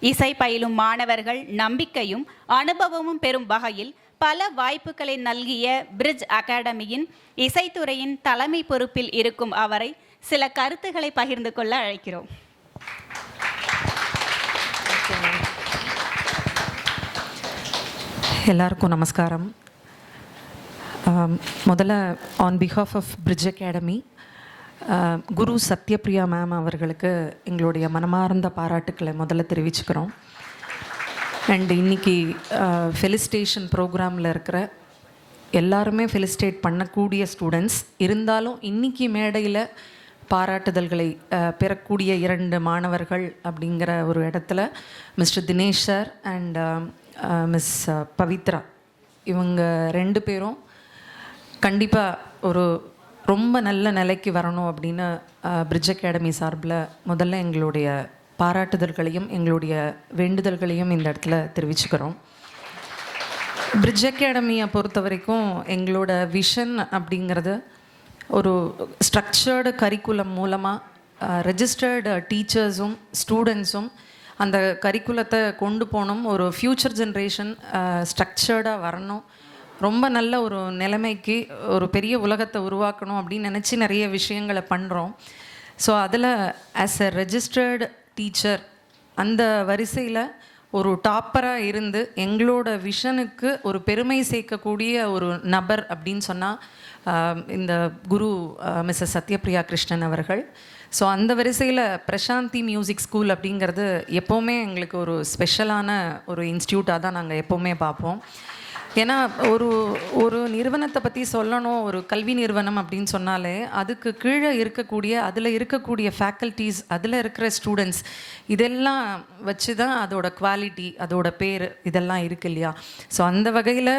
இசை பயிலும் மாணவர்கள் நம்பிக்கையும் அனுபவமும் பெறும் வகையில் பல வாய்ப்புகளை நல்கிய பிரிட்ஜ் அகாடமியின் இசைத்துறையின் தலைமை பொறுப்பில் இருக்கும் அவரை சில கருத்துக்களை பகிர்ந்து கொள்ள அழைக்கிறோம். எல்லாருக்கும் நமஸ்காரம். முதல்ல on behalf of Bridge Academy Guru Sathyapriya ma'am அவர்களுக்கு எங்களுடைய மனமார்ந்த பாராட்டுக்களை முதல்ல தெரிவிச்சுக்கிறோம். அண்ட் இன்றைக்கி ஃபெலிசிட்டேஷன் ப்ரோக்ராமில் இருக்கிற எல்லாருமே ஃபெலிசிட்டேட் பண்ணக்கூடிய ஸ்டூடெண்ட்ஸ் இருந்தாலும் இன்றைக்கி மேடையில் பாராட்டுதல்களை பெறக்கூடிய 2 மாணவர்கள் அப்படிங்கிற ஒரு இடத்துல mister Dinesh sir and miss Pavithra, இவங்க 2 பேரும் கண்டிப்பாக ஒரு ரொம்ப நல்ல நிலைக்கு வரணும் அப்படின்னு பிரிட்ஜ் அகாடமி சார்பில் முதல்ல எங்களுடைய பாராட்டுதல்களையும் எங்களுடைய வேண்டுதல்களையும் இந்த இடத்துல தெரிவிச்சுக்கிறோம். பிரிட்ஜ் அகாடமியை பொறுத்த வரைக்கும் எங்களோட விஷன் அப்படிங்கிறது ஒரு ஸ்ட்ரக்சர்டு கரிக்குலம் மூலமாக ரெஜிஸ்டர்டு டீச்சர்ஸும் ஸ்டூடெண்ட்ஸும் அந்த கரிக்குலத்தை கொண்டு போகணும். ஒரு ஃப்யூச்சர் ஜென்ரேஷன் ஸ்ட்ரக்சர்டாக வரணும், ரொம்ப நல்ல ஒரு நிலைமைக்கு ஒரு பெரிய உலகத்தை உருவாக்கணும் அப்படின்னு நினச்சி நிறைய விஷயங்களை பண்ணுறோம். ஸோ அதில் ஆஸ் எ ரெஜிஸ்டர்டு டீச்சர் அந்த வரிசையில் ஒரு டாப்பராக இருந்து எங்களோட விஷனுக்கு ஒரு பெருமை சேர்க்கக்கூடிய ஒரு நபர் அப்படின்னு சொன்னால் இந்த குரு மிஸ்ஸஸ் சத்யபிரியா கிருஷ்ணன் அவர்கள். ஸோ அந்த வரிசையில் பிரசாந்தி மியூசிக் ஸ்கூல் அப்படிங்கிறது எப்போவுமே எங்களுக்கு ஒரு ஸ்பெஷலான ஒரு இன்ஸ்டியூட்டாக தான் நாங்கள் எப்போவுமே பார்ப்போம். ஏன்னா ஒரு நிறுவனத்தை பற்றி சொல்லணும், ஒரு கல்வி நிறுவனம் அப்படின்னு சொன்னாலே அதுக்கு கீழே இருக்கக்கூடிய அதில் இருக்கக்கூடிய ஃபேக்கல்ட்டிஸ், அதில் இருக்கிற ஸ்டூடெண்ட்ஸ், இதெல்லாம் வச்சு தான் அதோட குவாலிட்டி, அதோட பேர் இதெல்லாம் இருக்கு இல்லையா. ஸோ அந்த வகையில்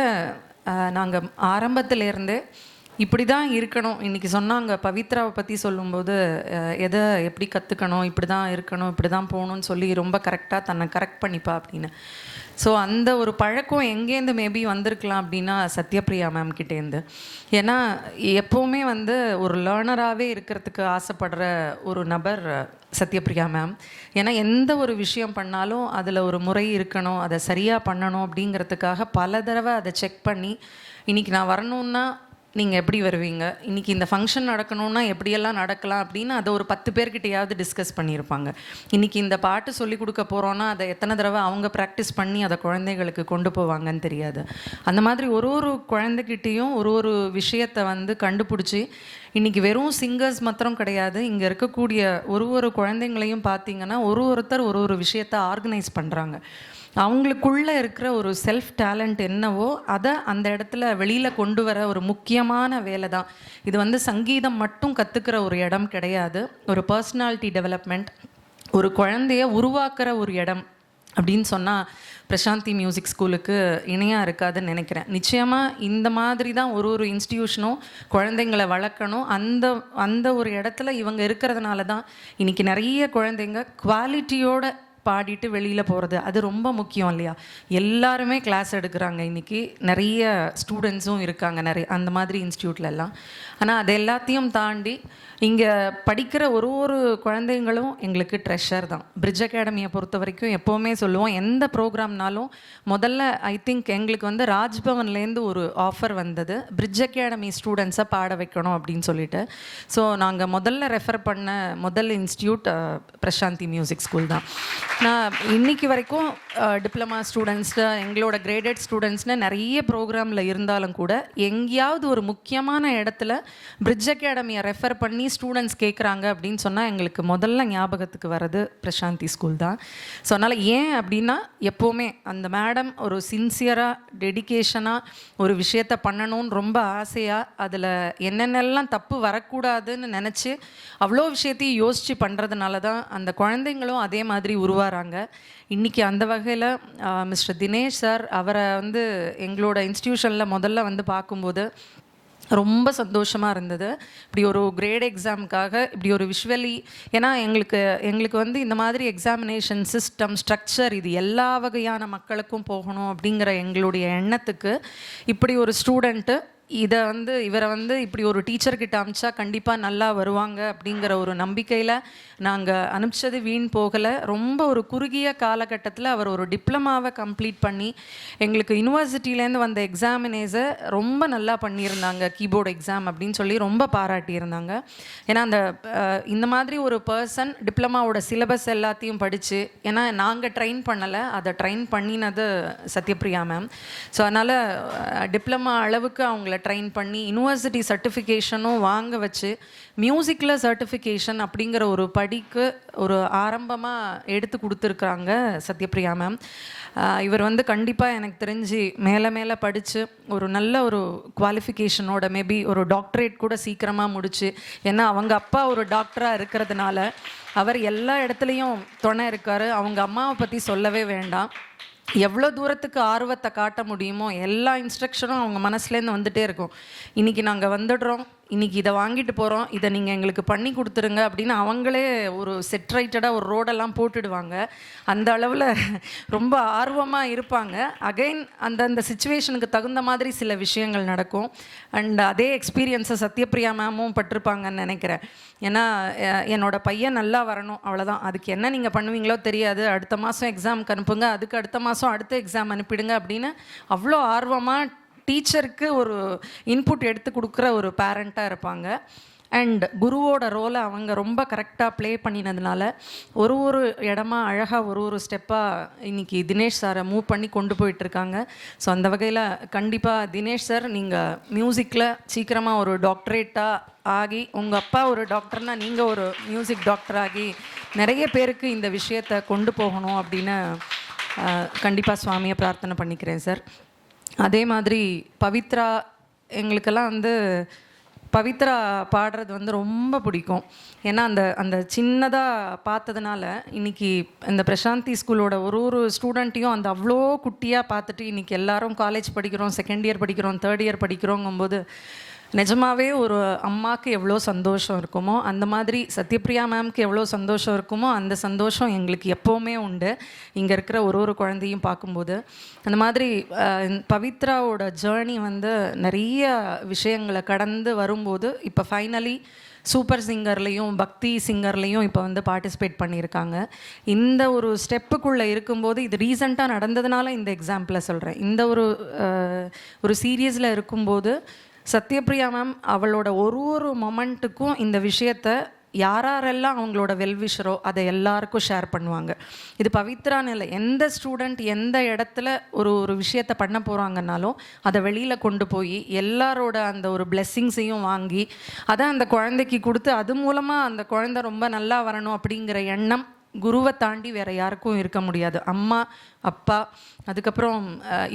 நாங்கள் ஆரம்பத்திலேருந்தே இப்படி தான் இருக்கணும். இன்றைக்கி சொன்னாங்க பவித்ராவை பற்றி சொல்லும்போது எதை எப்படி கற்றுக்கணும், இப்படி தான் இருக்கணும், இப்படி தான் போகணுன்னு சொல்லி ரொம்ப கரெக்டாக தன்னை கரெக்ட் பண்ணிப்பா அப்படின்னு. ஸோ அந்த ஒரு பழக்கம் எங்கேருந்து மேபி வந்திருக்கலாம் அப்படின்னா சத்யபிரியா மேம் கிட்டேருந்து. ஏன்னா எப்போவுமே ஒரு லேர்னராகவே இருக்கிறதுக்கு ஆசைப்படுற ஒரு நபர் சத்யபிரியா மேம். ஏன்னா எந்த ஒரு விஷயம் பண்ணாலும் அதில் ஒரு முறை இருக்கணும், அதை சரியாக பண்ணணும் அப்படிங்கிறதுக்காக பல தடவை அதை செக் பண்ணி இன்றைக்கி நான் வரணுன்னா நீங்கள் எப்படி வருவீங்க, இன்றைக்கி இந்த ஃபங்க்ஷன் நடக்கணுன்னா எப்படியெல்லாம் நடக்கலாம் அப்படின்னு அதை ஒரு 10 பேர்கிட்டையாவது டிஸ்கஸ் பண்ணியிருப்பாங்க. இன்றைக்கி இந்த பாட்டு சொல்லி கொடுக்க போகிறோன்னா அதை எத்தனை தடவை அவங்க ப்ராக்டிஸ் பண்ணி அதை குழந்தைகளுக்கு கொண்டு போவாங்கன்னு தெரியாது. அந்த மாதிரி ஒரு குழந்தைகிட்டையும் ஒரு விஷயத்தை கண்டுபிடிச்சி இன்றைக்கி வெறும் சிங்கர்ஸ் மாத்திரம் கிடையாது, இங்கே இருக்கக்கூடிய ஒரு குழந்தைங்களையும் பார்த்திங்கன்னா ஒருத்தர் ஒரு விஷயத்தை ஆர்கனைஸ் பண்ணுறாங்க. அவங்களுக்குள்ளே இருக்கிற ஒரு செல்ஃப் டேலண்ட் என்னவோ அதை அந்த இடத்துல வெளியில் கொண்டு வர ஒரு முக்கியமான வேலை தான் இது. சங்கீதம் மட்டும் கற்றுக்கிற ஒரு இடம் கிடையாது, ஒரு பர்சனாலிட்டி டெவலப்மெண்ட், ஒரு குழந்தைய உருவாக்குற ஒரு இடம் அப்படின்னு சொன்னால் பிரசாந்தி மியூசிக் ஸ்கூலுக்கு இணையாக இருக்காதுன்னு நினைக்கிறேன். நிச்சயமாக இந்த மாதிரி தான் ஒரு இன்ஸ்டிடியூஷனும் குழந்தைங்களை வளர்க்கணும். அந்த ஒரு இடத்துல இவங்க இருக்கிறதுனால தான் இன்றைக்கி நிறைய குழந்தைங்க குவாலிட்டியோட பாடிட்டு வெளியில் போகிறது அது ரொம்ப முக்கியம் இல்லையா. எல்லாருமே கிளாஸ் எடுக்கிறாங்க, இன்றைக்கி நிறைய ஸ்டூடெண்ட்ஸும் இருக்காங்க நிறைய அந்த மாதிரி இன்ஸ்டியூட்லலாம். ஆனால் அது எல்லாத்தையும் தாண்டி இங்கே படிக்கிற ஒரு குழந்தைங்களும் எங்களுக்கு ட்ரெஷர் தான். பிரிட்ஜ் அகாடமியை பொறுத்த வரைக்கும் எப்போவுமே சொல்லுவோம், எந்த ப்ரோக்ராம்னாலும் முதல்ல ஐ திங்க் எங்களுக்கு ராஜ்பவன்லேருந்து ஒரு ஆஃபர் வந்தது, பிரிட்ஜ் அகாடமி ஸ்டூடெண்ட்ஸை பாட வைக்கணும் அப்படின்னு சொல்லிட்டு. ஸோ நாங்கள் முதல்ல ரெஃபர் பண்ண முதல் இன்ஸ்டியூட் பிரசாந்தி மியூசிக் ஸ்கூல் தான். நான் இன்றைக்கி வரைக்கும் டிப்ளமா ஸ்டூடெண்ட்ஸு, எங்களோட கிரேடட் ஸ்டூடெண்ட்ஸ்னு நிறைய ப்ரோக்ராமில் இருந்தாலும் கூட எங்கேயாவது ஒரு முக்கியமான இடத்துல பிரிட்ஜ் அகாடமியை ரெஃபர் பண்ணி ஸ்டூடெண்ட்ஸ் கேட்குறாங்க அப்படின்னு சொன்னால் எங்களுக்கு முதல்ல ஞாபகத்துக்கு வர்றது பிரசாந்தி ஸ்கூல் தான். ஸோ அதனால் ஏன் அப்படின்னா எப்போவுமே அந்த மேடம் ஒரு சின்சியராக டெடிகேஷனாக ஒரு விஷயத்தை பண்ணணும்னு ரொம்ப ஆசையாக அதில் என்னென்னலாம் தப்பு வரக்கூடாதுன்னு நினச்சி அவ்வளோ விஷயத்தையும் யோசித்து பண்ணுறதுனால தான் அந்த குழந்தைங்களும் அதே மாதிரி உருவாகிறாங்க. இன்றைக்கி அந்த வகையில் மிஸ்டர் தினேஷ் சார் அவரை எங்களோட இன்ஸ்டிடியூஷனில் முதல்ல பார்க்கும்போது ரொம்ப சந்தோஷமாக இருந்தது. இப்படி ஒரு கிரேட் எக்ஸாமுக்காக இப்படி ஒரு விஷுவலி, ஏன்னா எங்களுக்கு இந்த மாதிரி எக்ஸாமினேஷன் சிஸ்டம் ஸ்ட்ரக்சர் இது எல்லா வகையான மக்களுக்கும் போகணும் அப்படிங்கிற எங்களுடைய எண்ணத்துக்கு இப்படி ஒரு ஸ்டூடெண்ட்டு இவரை இப்படி ஒரு டீச்சர்கிட்ட அனுப்பிச்சா கண்டிப்பாக நல்லா வருவாங்க அப்படிங்கிற ஒரு நம்பிக்கையில் நாங்கள் அனுப்பிச்சது வீண் போகலை. ரொம்ப ஒரு குறுகிய காலகட்டத்தில் அவர் ஒரு டிப்ளமாவை கம்ப்ளீட் பண்ணி எங்களுக்கு யூனிவர்சிட்டியிலேருந்து வந்த எக்ஸாமினேஸை ரொம்ப நல்லா பண்ணியிருந்தாங்க, கீபோர்டு எக்ஸாம் அப்படின்னு சொல்லி ரொம்ப பாராட்டியிருந்தாங்க. ஏன்னா இந்த மாதிரி ஒரு பர்சன் டிப்ளமாவோட சிலபஸ் எல்லாத்தையும் படித்து, ஏன்னா நாங்கள் ட்ரெயின் பண்ணலை, அதை ட்ரெயின் பண்ணினது சத்யபிரியா மேம். ஸோ அதனால் டிப்ளமா அளவுக்கு அவங்கள ட்ரெயின் பண்ணி யூனிவர்சிட்டி சர்டிஃபிகேஷனும் வாங்க வச்சு மியூசிக்கில் சர்டிஃபிகேஷன் அப்படிங்கிற ஒரு படிக்கு ஒரு ஆரம்பமாக எடுத்து கொடுத்துருக்குறாங்க சத்யபிரியா மேம். இவர் கண்டிப்பாக எனக்கு தெரிஞ்சு மேலே படித்து ஒரு நல்ல ஒரு குவாலிஃபிகேஷனோட மேபி ஒரு டாக்டரேட் கூட சீக்கிரமாக முடிச்சு, ஏன்னா அவங்க அப்பா ஒரு டாக்டராக இருக்கிறதுனால அவர் எல்லா இடத்துலையும் துணை இருக்கார். அவங்க அம்மாவை பற்றி சொல்லவே வேண்டாம், எவ்வளோ தூரத்துக்கு ஆர்வத்தை காட்ட முடியுமோ எல்லா இன்ஸ்ட்ரக்ஷனும் அவங்க மனசுலேருந்து வந்துகிட்டே இருக்கும். இன்றைக்கி நாங்கள் வந்துடுறோம், இன்றைக்கி இதை வாங்கிட்டு போகிறோம், இதை நீங்கள் எங்களுக்கு பண்ணி கொடுத்துருங்க அப்படின்னு அவங்களே ஒரு செட்ரைட்டடாக ஒரு ரோடெல்லாம் போட்டுடுவாங்க. அந்த அளவில் ரொம்ப ஆர்வமாக இருப்பாங்க. அகைன் அந்த சுச்சுவேஷனுக்கு தகுந்த மாதிரி சில விஷயங்கள் நடக்கும். அண்ட் அதே எக்ஸ்பீரியன்ஸை சத்யபிரியா மேமும் பட்டிருப்பாங்கன்னு நினைக்கிறேன். ஏன்னா என்னோட பையன் நல்லா வரணும், அவ்வளோதான், அதுக்கு என்ன நீங்கள் பண்ணுவீங்களோ தெரியாது, அடுத்த மாதம் எக்ஸாமுக்கு அனுப்புங்க, அதுக்கு அடுத்த மாதம் அடுத்த எக்ஸாம் அனுப்பிடுங்க அப்படின்னு அவ்வளோ ஆர்வமாக டீச்சருக்கு ஒரு இன்புட் எடுத்து கொடுக்குற ஒரு பேரண்ட்டாக இருப்பாங்க. அண்ட் குருவோட ரோலை அவங்க ரொம்ப கரெக்டாக ப்ளே பண்ணினதுனால ஒரு இடமா அழகாக ஒரு ஸ்டெப்பாக இன்றைக்கி தினேஷ் சாரை மூவ் பண்ணி கொண்டு போயிட்டுருக்காங்க. ஸோ அந்த வகையில் கண்டிப்பாக தினேஷ் சார் நீங்கள் மியூசிக்கில் சீக்கிரமாக ஒரு டாக்டரேட்டாக ஆகி, உங்கள் அப்பா ஒரு டாக்டர்னால் நீங்கள் ஒரு மியூசிக் டாக்டர் ஆகி நிறைய பேருக்கு இந்த விஷயத்தை கொண்டு போகணும் அப்படின்னு கண்டிப்பாக சுவாமியை பிரார்த்தனை பண்ணிக்கிறேன் சார். அதே மாதிரி பவித்ரா, எங்களுக்கெல்லாம் வந்து பவித்ரா பாடுறது வந்து ரொம்ப பிடிக்கும். ஏன்னா அந்த சின்னதாக பார்த்ததுனால இன்றைக்கி இந்த பிரசாந்தி ஸ்கூலோட ஒரு ஸ்டூடெண்ட்டையும் அந்த அவ்வளோ குட்டியாக பார்த்துட்டு இன்றைக்கி எல்லாரும் காலேஜ் படிக்கிறோம், செகண்ட் இயர் படிக்கிறோம், தேர்ட் இயர் படிக்கிறோங்கும்போது நிஜமாகவே ஒரு அம்மாவுக்கு எவ்வளோ சந்தோஷம் இருக்குமோ, அந்த மாதிரி சத்யபிரியா மேம்க்கு எவ்வளோ சந்தோஷம் இருக்குமோ அந்த சந்தோஷம் எங்களுக்கு எப்போவுமே உண்டு இங்கே இருக்கிற ஒரு குழந்தையும் பார்க்கும்போது. அந்த மாதிரி பவித்ராவோட ஜேர்னி வந்து நிறைய விஷயங்களை கடந்து வரும்போது இப்போ ஃபைனலி சூப்பர் சிங்கர்லேயும் பக்தி சிங்கர்லேயும் இப்போ வந்து பார்ட்டிசிபேட் பண்ணியிருக்காங்க. இந்த ஒரு ஸ்டெப்புக்குள்ளே இருக்கும்போது, இது ரீசண்டாக நடந்ததுனால இந்த எக்ஸாம்பிளை சொல்கிறேன், இந்த ஒரு சீரியஸில் இருக்கும்போது சத்யபிரியா மேம் அவளோட ஒரு மொமெண்ட்டுக்கும் இந்த விஷயத்தை யாரெல்லாம் அவங்களோட வெல்விஷரோ அதை எல்லாருக்கும் ஷேர் பண்ணுவாங்க. இது பவித்ரான்னு இல்லை, எந்த ஸ்டூடெண்ட் எந்த இடத்துல ஒரு விஷயத்தை பண்ண போகிறாங்கன்னாலும் அதை வெளியில் கொண்டு போய் எல்லாரோட அந்த ஒரு பிளெஸ்ஸிங்ஸையும் வாங்கி அதை அந்த குழந்தைக்கு கொடுத்து அது மூலமாக அந்த குழந்தை ரொம்ப நல்லா வரணும் அப்படிங்கிற எண்ணம் குருவை தாண்டி வேறு யாருக்கும் இருக்க முடியாது. அம்மா, அப்பா, அதுக்கப்புறம்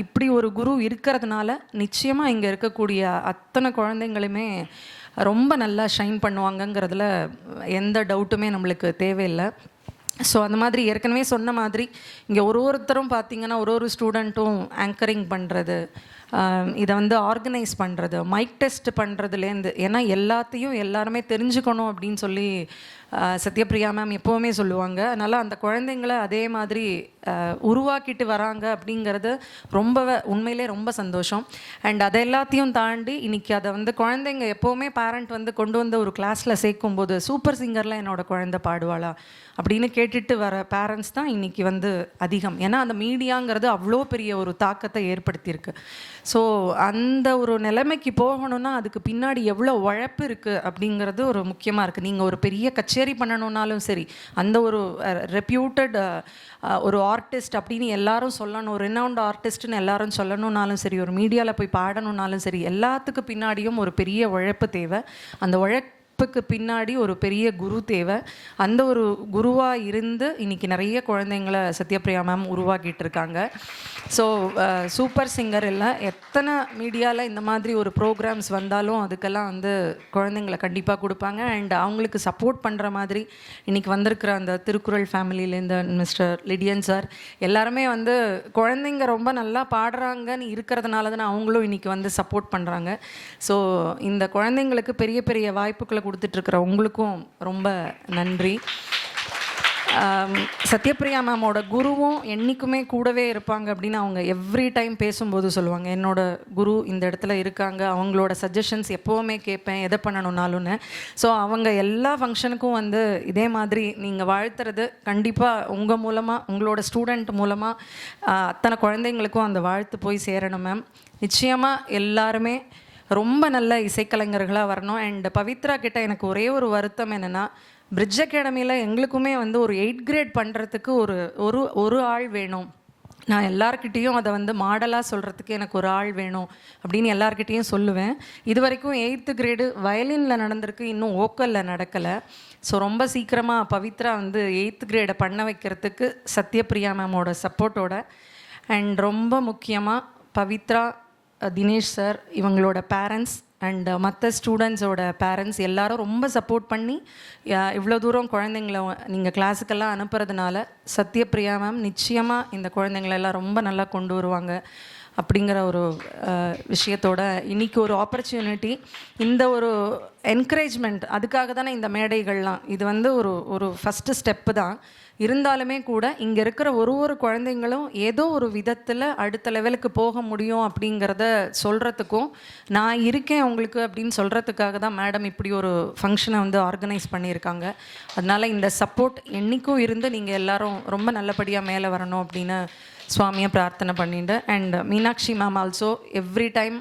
இப்படி ஒரு குரு இருக்கிறதுனால நிச்சயமாக இங்கே இருக்கக்கூடிய அத்தனை குழந்தைங்களுமே ரொம்ப நல்லா ஷைன் பண்ணுவாங்கங்கிறதுல எந்த டவுட்டுமே நம்மளுக்கு தேவையில்லை. ஸோ அந்த மாதிரி ஏற்கனவே சொன்ன மாதிரி இங்கே ஒருத்தரும் பார்த்திங்கன்னா ஒரு ஸ்டூடெண்ட்டும் ஆங்கரிங் பண்ணுறது, இதை வந்து ஆர்கனைஸ் பண்ணுறது, மைக் டெஸ்ட் பண்ணுறதுலேருந்து, ஏன்னா எல்லாத்தையும் எல்லாருமே தெரிஞ்சுக்கணும் அப்படின்னு சொல்லி சத்யபிரியா மேம் எப்போவுமே சொல்லுவாங்க. அதனால் அந்த குழந்தைங்கள அதே மாதிரி உருவாக்கிட்டு வராங்க அப்படிங்கிறது உண்மையிலே ரொம்ப சந்தோஷம். அண்ட் அதை எல்லாத்தையும் தாண்டி இன்றைக்கி அதை வந்து குழந்தைங்க எப்போவுமே பேரண்ட் வந்து கொண்டு வந்து ஒரு கிளாஸில் சேர்க்கும்போது சூப்பர் சிங்கரில் என்னோடய குழந்தை பாடுவாளா அப்படின்னு கேட்டுட்டு வர பேரண்ட்ஸ் தான் இன்றைக்கி வந்து அதிகம். ஏன்னா அந்த மீடியாங்கிறது அவ்வளோ பெரிய ஒரு தாக்கத்தை ஏற்படுத்தியிருக்கு. ஸோ அந்த ஒரு நிலைமைக்கு போகணுன்னா அதுக்கு பின்னாடி எவ்வளோ உழைப்பு இருக்குது அப்படிங்கிறது ஒரு முக்கியமாக இருக்குது. நீங்கள் ஒரு பெரிய கச்சேரி பண்ணணுன்னாலும் சரி, அந்த ஒரு ரெப்யூட்டட் ஒரு ஆர்டிஸ்ட் அப்படின்னு எல்லாரும் சொல்லணும், ரெனவுண்ட் ஆர்டிஸ்ட்னு எல்லாரும் சொல்லணுன்னாலும் சரி, ஒரு மீடியாவில் போய் பாடணுன்னாலும் சரி, எல்லாத்துக்கு பின்னாடியும் ஒரு பெரிய உழைப்பு தேவை. அந்த உழைப்புக்கு பின்னாடி ஒரு பெரிய குரு தேவை. அந்த ஒரு குருவாக இருந்து இன்றைக்கி நிறைய குழந்தைங்களை சத்யபிரியா மேம் உருவாக்கிட்டு இருக்காங்க. ஸோ சூப்பர் சிங்கர் இல்லை, எத்தனை மீடியாவில் இந்த மாதிரி ஒரு ப்ரோக்ராம்ஸ் வந்தாலும் அதுக்கெல்லாம் வந்து குழந்தைங்களை கண்டிப்பாக கொடுப்பாங்க. அண்ட் அவங்களுக்கு சப்போர்ட் பண்ணுற மாதிரி இன்றைக்கி வந்திருக்கிற அந்த திருக்குறள் ஃபேமிலியிலேருந்து மிஸ்டர் லிடியன் சார் எல்லாருமே வந்து குழந்தைங்க ரொம்ப நல்லா பாடுறாங்கன்னு இருக்கிறதுனால தானே அவங்களும் இன்றைக்கி வந்து சப்போர்ட் பண்ணுறாங்க. ஸோ இந்த குழந்தைங்களுக்கு பெரிய பெரிய வாய்ப்புகளை கொடுத்துட்ருக்குற உங்களுக்கும் ரொம்ப நன்றி. சத்யபிரியா மேமோட குருவும் என்றைக்குமே கூடவே இருப்பாங்க அப்படின்னு அவங்க எவ்ரி டைம் பேசும்போது சொல்லுவாங்க. என்னோட குரு இந்த இடத்துல இருக்காங்க, அவங்களோட சஜஷன்ஸ் எப்போவுமே கேட்பேன் எதை பண்ணணுன்னாலும்னு. ஸோ அவங்க எல்லா ஃபங்க்ஷனுக்கும் வந்து இதே மாதிரி நீங்கள் வாழ்த்துறது கண்டிப்பாக உங்கள் மூலமாக, உங்களோட ஸ்டூடெண்ட் மூலமாக அத்தனை குழந்தைங்களுக்கும் அந்த வாழ்த்து போய் சேரணும் மேம். நிச்சயமாக எல்லாருமே ரொம்ப நல்ல இசைக்கலைஞர்களாக வரணும். அண்ட் பவித்ரா கிட்ட எனக்கு ஒரே ஒரு வருத்தம் என்னென்னா, பிரிட்ஜ் அகாடமியில் எங்களுக்குமே வந்து ஒரு 8th கிரேட் பண்ணுறதுக்கு ஒரு ஆள் வேணும். நான் எல்லார்கிட்டேயும் அதை வந்து மாடலாக சொல்கிறதுக்கு எனக்கு ஒரு ஆள் வேணும் அப்படின்னு எல்லார்கிட்டேயும் சொல்லுவேன். இது வரைக்கும் 8th கிரேடு வயலினில் நடந்திருக்கு, இன்னும் ஓக்கலில் நடக்கலை. ஸோ ரொம்ப சீக்கிரமாக பவித்ரா வந்து 8th கிரேடை பண்ண வைக்கிறதுக்கு சத்யபிரியா மேமோட சப்போர்ட்டோட, அண்ட் ரொம்ப முக்கியமாக பவித்ரா, தினேஷ் சார், இவங்களோட பேரண்ட்ஸ் அண்ட் மற்ற ஸ்டூடெண்ட்ஸோட பேரண்ட்ஸ் எல்லாரும் ரொம்ப சப்போர்ட் பண்ணி இவ்வளோ தூரம் குழந்தைங்கள நீங்கள் கிளாஸுக்கெல்லாம் அனுப்புறதுனால சத்யபிரியா மேம் நிச்சயமாக இந்த குழந்தைங்களெல்லாம் ரொம்ப நல்லா கொண்டு வருவாங்க அப்படிங்கிற ஒரு விஷயத்தோட இன்றைக்கி ஒரு ஆப்பர்ச்சுனிட்டி, இந்த ஒரு என்கரேஜ்மெண்ட், அதுக்காக தானே இந்த மேடைகள்லாம். இது வந்து ஒரு ஃபஸ்ட்டு ஸ்டெப்பு தான். இருந்தாலுமே கூட இங்கே இருக்கிற ஒரு குழந்தைங்களும் ஏதோ ஒரு விதத்தில் அடுத்த லெவலுக்கு போக முடியும் அப்படிங்கிறத சொல்கிறதுக்கும், நான் இருக்கேன் உங்களுக்கு அப்படின்னு சொல்கிறதுக்காக தான் மேடம் இப்படி ஒரு ஃபங்க்ஷனை வந்து ஆர்கனைஸ் பண்ணியிருக்காங்க. அதனால் இந்த சப்போர்ட் என்றைக்கும் இருந்து நீங்கள் எல்லோரும் ரொம்ப நல்லபடியாக மேலே வரணும் அப்படின்னு சுவாமியை பிரார்த்தனை பண்ணிட்டு, and Meenakshi ma'am also every time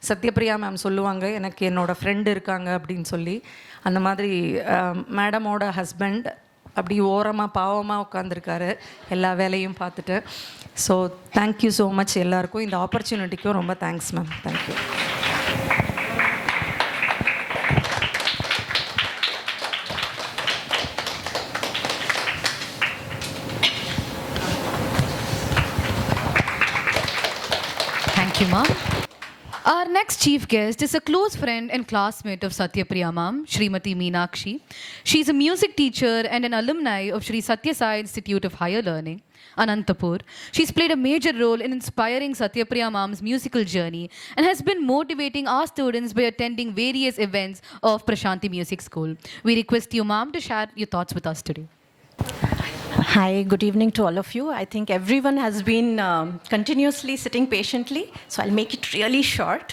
Sathyapriya ma'am சொல்லுவாங்க எனக்கு என்னோடய ஃப்ரெண்டு இருக்காங்க அப்படின்னு சொல்லி. அந்த மாதிரி மேடமோட ஹஸ்பண்ட் அப்படி ஓரமாக பாவமாக உட்காந்துருக்காரு எல்லா வேலையும் பார்த்துட்டு. ஸோ தேங்க்யூ ஸோ மச் எல்லாருக்கும். இந்த ஆப்பர்ச்சுனிட்டிக்கும் ரொம்ப thanks ma'am. Thank you. Thank you, ma'am. Our next chief guest is a close friend and classmate of Satyapriya ma'am, Srimati Meenakshi. She's a music teacher and an alumni of Sri Satya Sai Institute of Higher Learning, Anantapur. She's played a major role in inspiring Satyapriya ma'am's musical journey and has been motivating our students by attending various events of Prashanti Music School. We request you, ma'am, to share your thoughts with us today. Hi, good evening to all of you. I think everyone has been continuously sitting patiently, so I'll make it really short.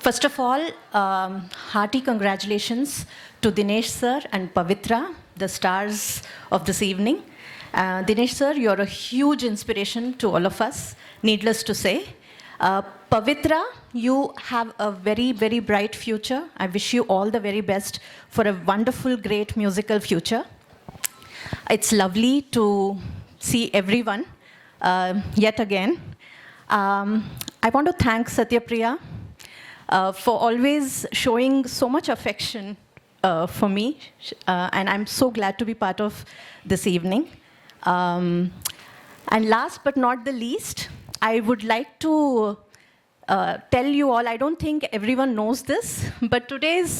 First of all, hearty congratulations to Dinesh sir and Pavitra, the stars of this evening. Dinesh sir, you're a huge inspiration to all of us, needless to say. Pavitra, you have a very, very bright future. I wish you all the very best for a wonderful, great musical future. It's lovely to see everyone yet again. I want to thank Satyapriya for always showing so much affection for me, and I'm so glad to be part of this evening. And last but not the least, I would like to tell you all, I don't think everyone knows this, but today is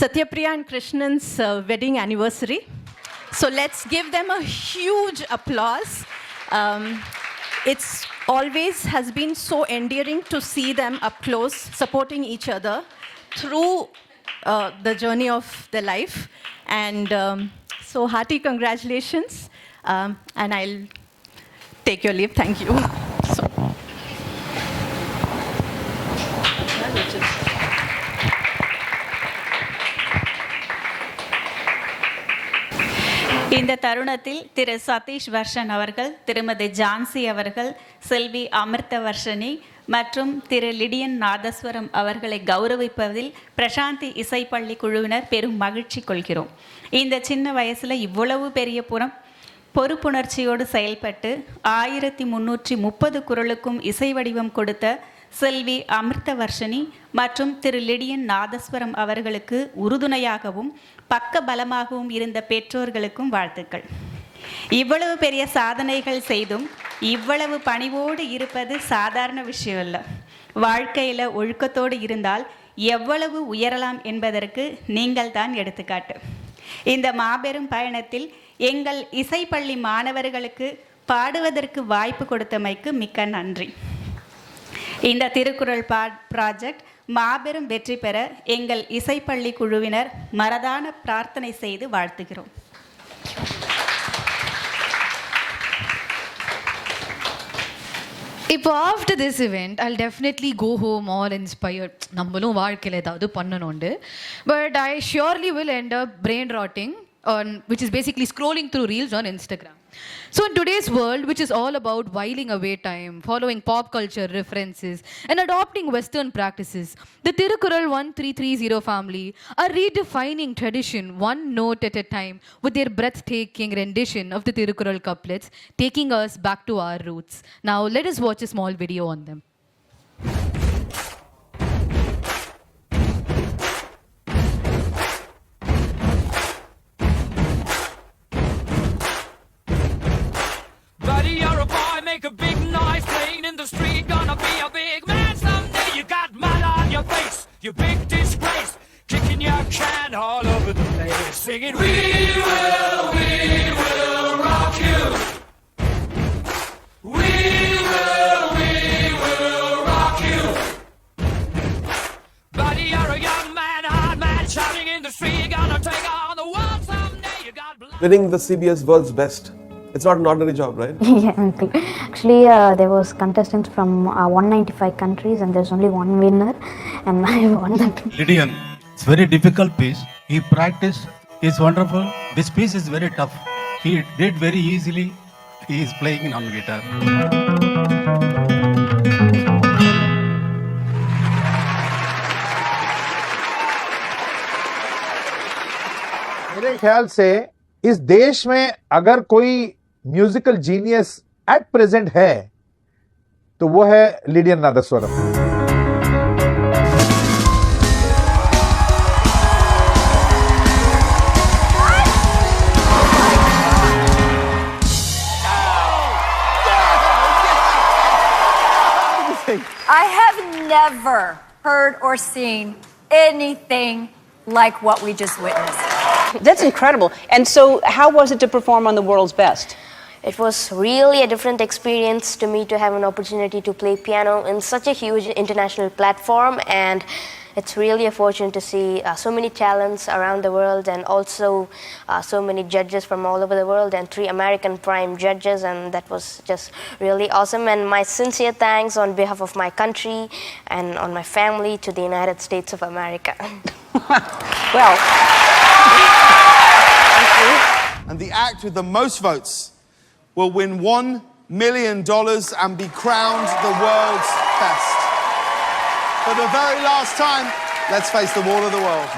Satyapriya and Krishnan's wedding anniversary. So let's give them a huge applause. It's always has been so endearing to see them up close, supporting each other through the journey of their life. And so hearty congratulations. And I'll take your leave. Thank you. இந்த தருணத்தில் திரு சதீஷ் வர்ஷன் அவர்கள், திருமதி ஜான்சி அவர்கள், செல்வி அமிர்த வர்ஷனி மற்றும் திரு லிடியன் நாதஸ்வரம் அவர்களை கௌரவிப்பதில் பிரசாந்தி இசைப்பள்ளி குழுவினர் பெரும் மகிழ்ச்சி கொள்கிறோம். இந்த சின்ன வயசில் இவ்வளவு பெரிய பொறுப்புணர்ச்சியோடு செயல்பட்டு 1330 குரலுக்கும் இசை வடிவம் கொடுத்த செல்வி அமிர்த வர்ஷனி மற்றும் திரு லிடியன் நாதஸ்வரம் அவர்களுக்கு உறுதுணையாகவும் பக்க பலமாகவும் இருந்த பெற்றோர்களுக்கும் வாழ்த்துக்கள். இவ்வளவு பெரிய சாதனைகள் செய்தும் இவ்வளவு பணிவோடு இருப்பது சாதாரண விஷயம் இல்லை. வாழ்க்கையில் ஒழுக்கத்தோடு இருந்தால் எவ்வளவு உயரலாம் என்பதற்கு நீங்கள் தான் எடுத்துக்காட்டு. இந்த மாபெரும் பயணத்தில் எங்கள் இசைப்பள்ளி மாணவர்களுக்கு பாடுவதற்கு வாய்ப்பு கொடுத்தமைக்கு மிக்க நன்றி. இந்த திருக்குறள் ப்ராஜெக்ட் மாபெரும் வெற்றி பெற எங்கள் இசைப்பள்ளி குழுவினர் மனதான பிரார்த்தனை செய்து வாழ்த்துகிறோம். இப்போ after this event, I'll definitely go home all inspired. நம்மளும் வாழ்க்கையில் ஏதாவது பண்ணணுண்டு. But I surely will end up brain rotting on, which is basically scrolling through reels on Instagram. So in today's world, which is all about whiling away time, following pop culture references, and adopting Western practices, the Tirukkural 1330 family are redefining tradition one note at a time with their breathtaking rendition of the Tirukkural couplets, taking us back to our roots. Now let us watch a small video on them. Make a big noise playing in the street, gonna be a big man someday. You got mud on your face, you big disgrace, kicking your can all over the place, singing we will rock you. We will rock you. Buddy, you're a young man, hard man, shouting in the street, gonna take on the world someday. You got blood. Winning the CBS World's Best. It's not an ordinary job, right? Yeah, uncle. Actually, there was contestants from 195 countries, and there's only one winner, and I won that. Lydian, it's very difficult piece. He practiced. It's wonderful. This piece is very tough. He did very easily. He is playing on guitar. मेरे ख्याल से इस देश में अगर कोई म्यूजिकल जीनियस एट प्रेजेंट है तो वो है Lydian Nadhaswaram. I have never heard or seen anything like what we just witnessed. That's incredible. And so, how was it to perform on the world's best? It was really a different experience to me to have an opportunity to play piano in such a huge international platform, and it's really a fortune to see so many talents around the world, and also so many judges from all over the world, and 3 American prime judges, and that was just really awesome. And my sincere thanks on behalf of my country and on my family to the United States of America. Well, thank you. And the act with the most votes will win $1 million and be crowned the world's best. For the very last time, let's face the wall of the world.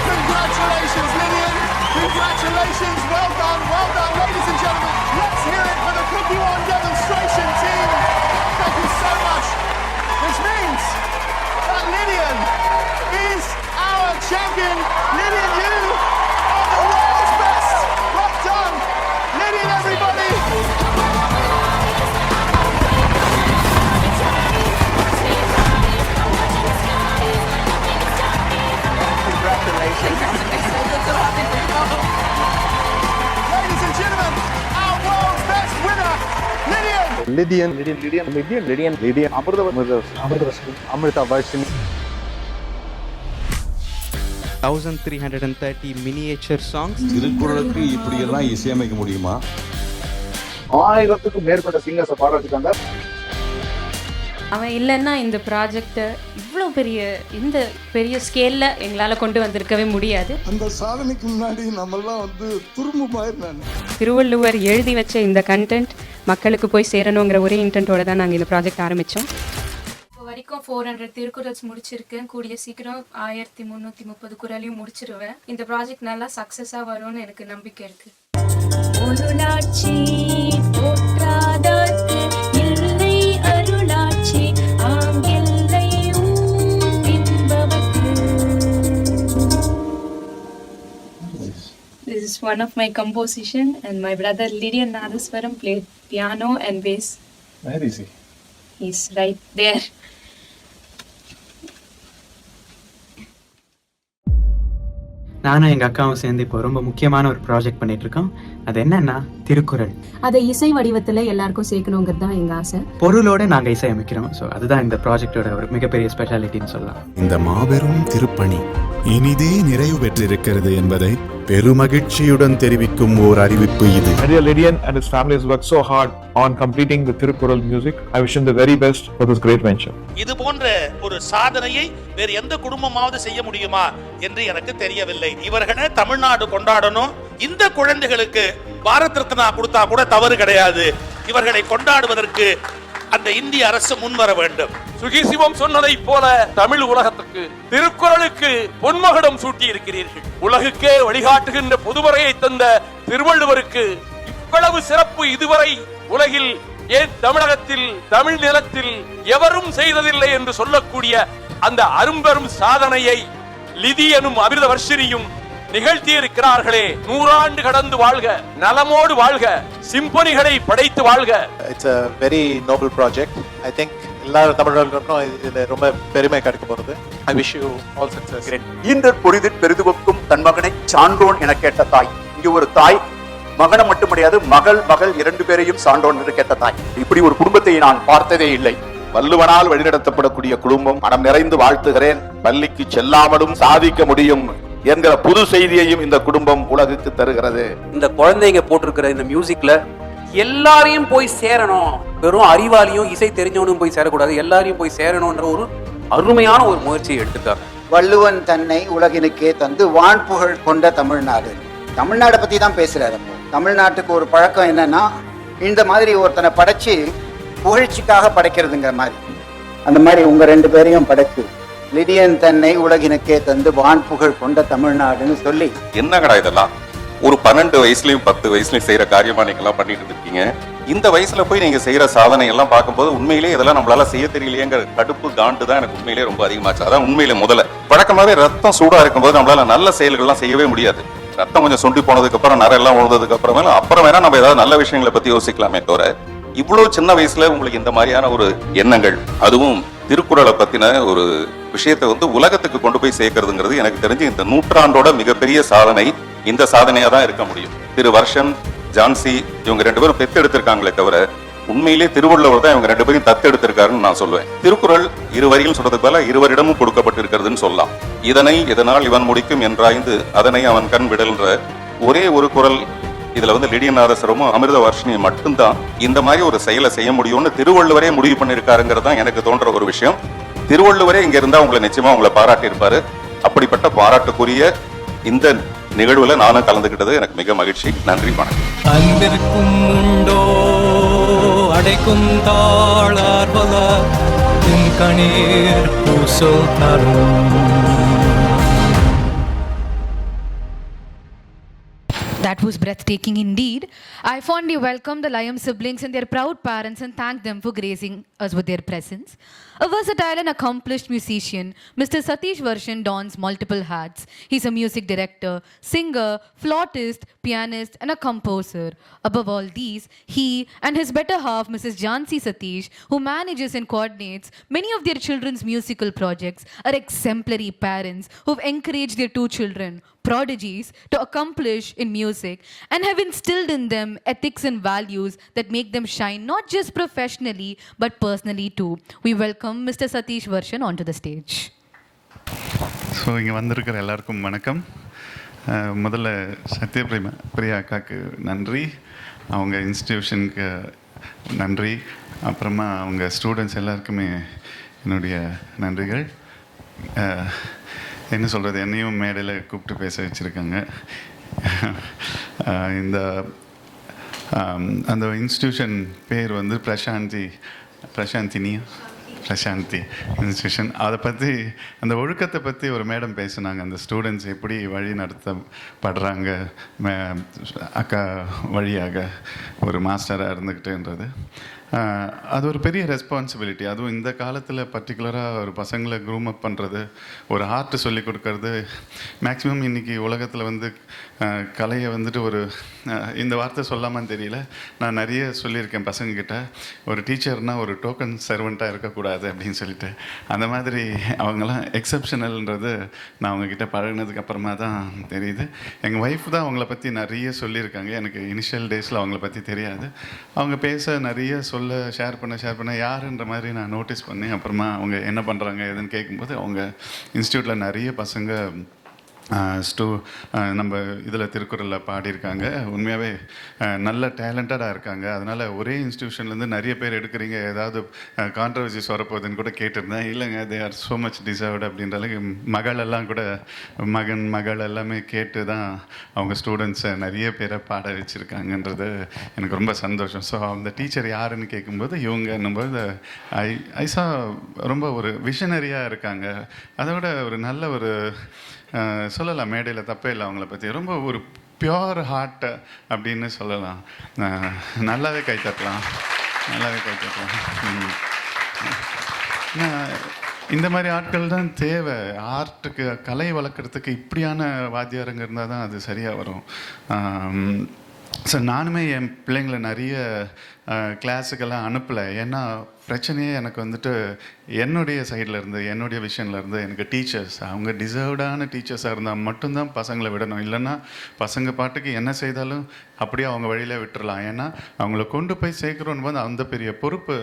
Congratulations, Lillian. Congratulations. Well done. Well done, ladies and gentlemen. Let's hear it for the Cookie One demonstration team. Thank you so much. Which means that Lillian is our champion. Lillian, you are the world's best. Well done. Lillian, everybody. Ladies and gentlemen, our world's best winner, Lillian. Lydian. Amrita Varshini. 1330 miniature songs. திருக்குறளுக்கு இப்படி எல்லாம் இசையமைக்க முடியுமா? 1000க்கும் மேற்பட்ட சிங்கர்ஸ் பாடுறதுக்காங்க. அவன் இல்லைன்னா இந்த ப்ராஜெக்டை இவ்வளோ இந்த பெரிய ஸ்கேலில் எங்களால் கொண்டு வந்திருக்கவே முடியாது. அந்த சாதனைக்கு முன்னாடி நம்மெல்லாம் துரும்பு மாதிரி நான். திருவள்ளுவர் எழுதி வச்ச இந்த கண்டென்ட் மக்களுக்கு போய் சேரணுங்கிற ஒரே இன்டென்ட்டோட தான் நாங்கள் இந்த ப்ராஜெக்ட் ஆரம்பித்தோம். இப்போ வரைக்கும் 400 திருக்குறள்ஸ் முடிச்சிருக்கேன். கூடிய சீக்கிரம் 1330 குறளையும் முடிச்சிருவேன். இந்த ப்ராஜெக்ட் நல்லா சக்ஸஸாக வரும்னு எனக்கு நம்பிக்கை இருக்குது. ஒரு நாட்சி போற்றாதற்கு இல்லை அருளாட்சி ஆங்கில்லை ஊம்பின்பவர்க்கு. This is one of my composition and my brother Lydian Nadaswaram played piano and bass. Where is he? He's right there. நானும் எங்கள் அக்காவும் சேர்ந்து இப்போ ரொம்ப முக்கியமான ஒரு ப்ராஜெக்ட் பண்ணிட்டு இருக்கோம். அது என்னன்னா திருக்குறள். அதை இசை வடிவத்தில் எல்லாருக்கும் சேர்க்கணுங்கிறது தான் எங்கள் ஆசை. பொருளோட நாங்கள் இசை அமைக்கிறோம். ஸோ அதுதான் இந்த ப்ராஜெக்டோட ஒரு மிகப்பெரிய ஸ்பெஷாலிட்டின்னு சொல்லலாம். இந்த மாபெரும் திருப்பணி இனிதே நிறைவு பெற்றிருக்கிறது என்பதை பெருமகிழ்ச்சியுடன் தெரிவிக்கும் ஓர் அறிவிப்பு இது. Dear Lydian and his family has worked so hard on completing the Tirukkural music. I wish him the very best for this great venture. இது போன்ற ஒரு சாதனையை வேறு எந்த குடும்பமாவது செய்ய முடியுமா என்று எனக்கு தெரியவில்லை. இவர்களை தமிழ்நாடு கொண்டாடணும். இந்த குழந்தைகளுக்கு பாரத் ரத்னா கொடுத்தா கூட தவறு கிடையாது. இவர்களை கொண்டாடுவதற்கு அந்த இந்திய அரசு முன்வர வேண்டும். சுகிசிவம் சொன்னதை போல தமிழ் உலகத்துக்கு திருக்குறளுக்கு பொன்மகுடம் சூட்டி இருக்கிறீர்கள். உலகுக்கே வழிகாட்டுகின்ற பொதுமறையை தந்த திருவள்ளுவருக்கு இவ்வளவு சிறப்பு இதுவரை உலகில், ஏன் தமிழகத்தில், தமிழ் நிலத்தில் எவரும் செய்ததில்லை என்று சொல்லக்கூடிய அந்த அரும்பெரும் சாதனையை லிதி எனும் அமிர்த வர்ஷினியும் நிகழ்த்தி இருக்கிறார்களே. 100 ஆண்டு கடந்து வாழ்க, நலமோடு வாழ்க, சிம்பொனிகளை படைத்து வாழ்க. It's a very noble project. I think எல்லாரும் தமிழர்களுக்கும் இதுல ரொம்ப பெருமை கிடைக்க போறது. I wish you all success. ஈன்ற பொரிதில் பெரிதுவக்கும் தன் மகனை சான்றோன் என கேட்ட தாய் இங்க ஒரு தாய் மகனை மட்டும் கிடையாது, மகள் 2 பேரையும் சான்றோன் என்று கேட்ட தாய். இப்படி ஒரு குடும்பத்தை நான் பார்த்ததே இல்லை. வள்ளுவனால் வழிநடத்தப்படக்கூடிய குடும்பம். மனம் நிறைந்து வாழ்த்துகிறேன். பள்ளிக்கு செல்லாமலும் சாதிக்க முடியும் என்கிற புது செய்தியையும் இந்த குடும்பம் உலகுக்கு தருகிறது. இந்த குழந்தைங்க போட்டிருக்கிற இந்த மியூசிக்ல எல்லாரையும் போய் சேரணும், வெறும் அறிவாளியும் இசை தெரிஞ்சவனும் போய் சேரக்கூடாது, எல்லாரையும் போய் சேரணும்ன்ற ஒரு அருமையான ஒரு முயற்சியை எடுத்துட்டாங்க. வள்ளுவன் தன்னை உலகினுக்கே தந்து வான்புகழ் கொண்ட தமிழ்நாடு. தமிழ்நாடை பத்தி தான் பேசுறாரு. தமிழ்நாட்டுக்கு ஒரு பழக்கம் என்னன்னா, இந்த மாதிரி ஒருத்தனை படைச்சு புகழ்ச்சிக்காக படைக்கிறதுங்கிற மாதிரி. அந்த மாதிரி உங்க 2 பேரையும் படைச்சு லிடியன் தன்னை உலகினுக்கே தந்து வான்புகழ் கொண்ட தமிழ்நாடுன்னு சொல்லி. என்னங்கடா இதெல்லாம்? ஒரு 12 வயசுலயும் 10 வயசுலயும் செய்யற காரியமா நீங்க எல்லாம் பண்ணிட்டு இருக்கீங்க. இந்த வயசுல போய் நீங்க செய்யற சாதனை எல்லாம் பார்க்கும்போது உண்மையிலேயே இதெல்லாம் நம்மளால செய்ய தெரியலையேங்கிற கடுப்பு காண்டு தான் எனக்கு உண்மையிலேயே ரொம்ப அதிகமாச்சு. அதான் உண்மையிலே முதல்ல வழக்கமாவே ரத்தம் சூடா இருக்கும்போது நம்மளால நல்ல செயல்கள்லாம் செய்யவே முடியாது. ரத்தம் கொஞ்சம் சுண்டி போனதுக்கு அப்புறம் நரெல்லாம் உழுந்ததுக்கு அப்புறம் வேணா நம்ம ஏதாவது நல்ல விஷயங்களை பத்தி யோசிக்கலாமே தவிர, இவ்வளவு சின்ன வயசுல உங்களுக்கு இந்த மாதிரியான ஒரு எண்ணங்கள், அதுவும் திருக்குறளை பத்தின ஒரு விஷயத்தை உலகத்துக்கு கொண்டு போய் சேர்க்கறதுங்கிறது எனக்கு தெரிஞ்சு இந்த நூற்றாண்டோட மிகப்பெரிய சாதனை. இந்த சாதனையா தான் இருக்க முடியும். திரு வர்ஷன், ஜான்சி இவங்க 2 பேரும் பெத்தெடுத்திருக்காங்களே தவிர உண்மையிலே திருவள்ளுவர் தான் இவங்க 2 பேரும் தத்தெடுத்திருக்காருன்னு நான் சொல்லுவேன். திருக்குறள் 2 வரிகள் சொல்றதுக்கு பதிலா 2 இடமும் கொடுக்கப்பட்டிருக்கிறதுன்னு சொல்லலாம். இதனை எதனால் இவன் முடிக்கும் என்றாய்ந்து அதனை அவன் கண் விடல்ன்ற ஒரே ஒரு குறள் இதுல லிடியன் நாதஸ்வரமும் அமிர்த வர்ஷினியும் மட்டும்தான் இந்த மாதிரி ஒரு செயலை செய்ய முடியும்னு திருவள்ளுவரே முடிவு பண்ணிருக்காருங்கிறது தான் எனக்கு தோன்ற ஒரு விஷயம். திருவள்ளுவரே இங்க இருந்தா உங்களை பாராட்டி இருப்பாரு. அப்படிப்பட்ட பாராட்டுக்குரிய இந்த நிகழ்வுல நானும் கலந்துகிட்டது எனக்கு மிக மகிழ்ச்சி. நன்றி, வணக்கம். அன்பிற்கும் உண்டோ அடைக்கும் தாளார்வல கணீர் பூசல் தரும். That was breathtaking indeed. I fondly welcome the Liam siblings and their proud parents and thank them for gracing us with their presence. A versatile and accomplished musician, Mr. Satish Varshan dons multiple hats. He's a music director, singer, flautist, pianist, and a composer. Above all these, he and his better half, Mrs. Jansi Satish, who manages and coordinates many of their children's musical projects, are exemplary parents who've encouraged their 2 children, prodigies, to accomplish in music and have instilled in them ethics and values that make them shine not just professionally but personally too. We welcome Mr. Satish Varshan onto the stage. So இங்கே வந்திருக்கிற எல்லாருக்கும் வணக்கம். முதல்ல சத்யபிரியா அக்காவுக்கு நன்றி, அவங்க இன்ஸ்டிடியூஷனுக்கு நன்றி, அப்புறமா அவங்க ஸ்டூடெண்ட்ஸ் எல்லாருக்குமே என்னுடைய நன்றிகள். என்ன சொல்கிறது, என்னையும் மேடையில் கூப்பிட்டு பேச வச்சுருக்காங்க. இந்த அந்த இன்ஸ்டிடியூஷன் பேர் பிரசாந்தி இன்ஸ்டிடியூஷன். அதை பற்றி, அந்த ஒழுக்கத்தை பற்றி ஒரு மேடம் பேசுனாங்க. அந்த ஸ்டூடெண்ட்ஸ் எப்படி வழி நடத்தப்படுறாங்க அக்கா வழியாக ஒரு மாஸ்டராக இருந்துக்கிட்டுன்றது. அது ஒரு பெரிய ரெஸ்பான்சிபிலிட்டி. அதுவும் இந்த காலத்தில் பர்டிகுலராக ஒரு பசங்களை க்ரூம் அப் பண்ணுறது, ஒரு ஆர்ட்டு சொல்லி கொடுக்கறது. மேக்ஸிமம் இன்றைக்கி உலகத்தில் கலையை ஒரு இந்த வார்த்தை சொல்லாமான்னு தெரியல, நான் நிறைய சொல்லியிருக்கேன் பசங்கக்கிட்ட, ஒரு டீச்சர்னால் ஒரு டோக்கன் சர்வெண்ட்டாக இருக்கக்கூடாது அப்படின்னு சொல்லிட்டு. அந்த மாதிரி அவங்களாம் எக்ஸப்ஷனல்ன்றது நான் அவங்கக்கிட்ட பழகினதுக்கு அப்புறமா தான் தெரியுது. எங்கள் ஒய்ஃப் தான் அவங்கள பற்றி நிறைய சொல்லியிருக்காங்க. எனக்கு இனிஷியல் டேஸில் அவங்கள பற்றி தெரியாது. அவங்க பேச நிறைய ஷேர் பண்ண யாருன்ற மாதிரி நான் நோட்டீஸ் பண்ணி, அப்புறமா அவங்க என்ன பண்ணுறாங்க எதுன்னு கேட்கும்போது, அவங்க இன்ஸ்டியூட்டில் நிறைய பசங்க நம்ம இதில் திருக்குறளில் பாடியிருக்காங்க. உண்மையாகவே நல்ல டேலண்டடாக இருக்காங்க. அதனால் ஒரே இன்ஸ்டியூஷன்லேருந்து நிறைய பேர் எடுக்கிறீங்க, ஏதாவது கான்ட்ரவர்சிஸ் வரப்போகுதுன்னு கூட கேட்டிருந்தேன். இல்லைங்க, they are so much deserved அப்படின்ற அளவுக்கு மகள் எல்லாமே கேட்டு தான் அவங்க ஸ்டூடெண்ட்ஸை நிறைய பேரை பாட வச்சுருக்காங்கன்றது எனக்கு ரொம்ப சந்தோஷம். ஸோ அந்த டீச்சர் யாருன்னு கேட்கும்போது இவங்கன்னும்போது ஐசா ரொம்ப ஒரு விஷனரியாக இருக்காங்க. அதோட ஒரு நல்ல ஒரு சொல்லலாம், மேடையில் தப்பே இல்லை அவங்கள பற்றி, ரொம்ப ஒரு பியோர் ஹார்ட் அப்படின்னு சொல்லலாம். நல்லாவே கை தட்டலாம். இந்த மாதிரி ஆட்கள் தான் தேவை. ஆர்ட்டுக்கு, கலை வளர்க்குறதுக்கு இப்படியான வாத்தியாரங்க இருந்தால் தான் அது சரியாக வரும். ஸோ நானுமே என் பிள்ளைங்களை நிறைய கிளாஸுக்கெல்லாம் அனுப்பலை. ஏன்னா பிரச்சனையே எனக்கு வந்துட்டு என்னுடைய சைடில் இருந்து, என்னுடைய விஷனில் இருந்து எனக்கு டீச்சர்ஸ், அவங்க டிசர்வ்டான டீச்சர்ஸாக இருந்தால் மட்டும்தான் பசங்களை விடணும். இல்லைன்னா பசங்க பாட்டுக்கு என்ன செய்தாலும் அப்படியே அவங்க வழியில் விட்டுறலாம். ஏன்னா அவங்கள கொண்டு போய் சேர்க்குறோன்னு போது அந்த பெரிய பொறுப்பு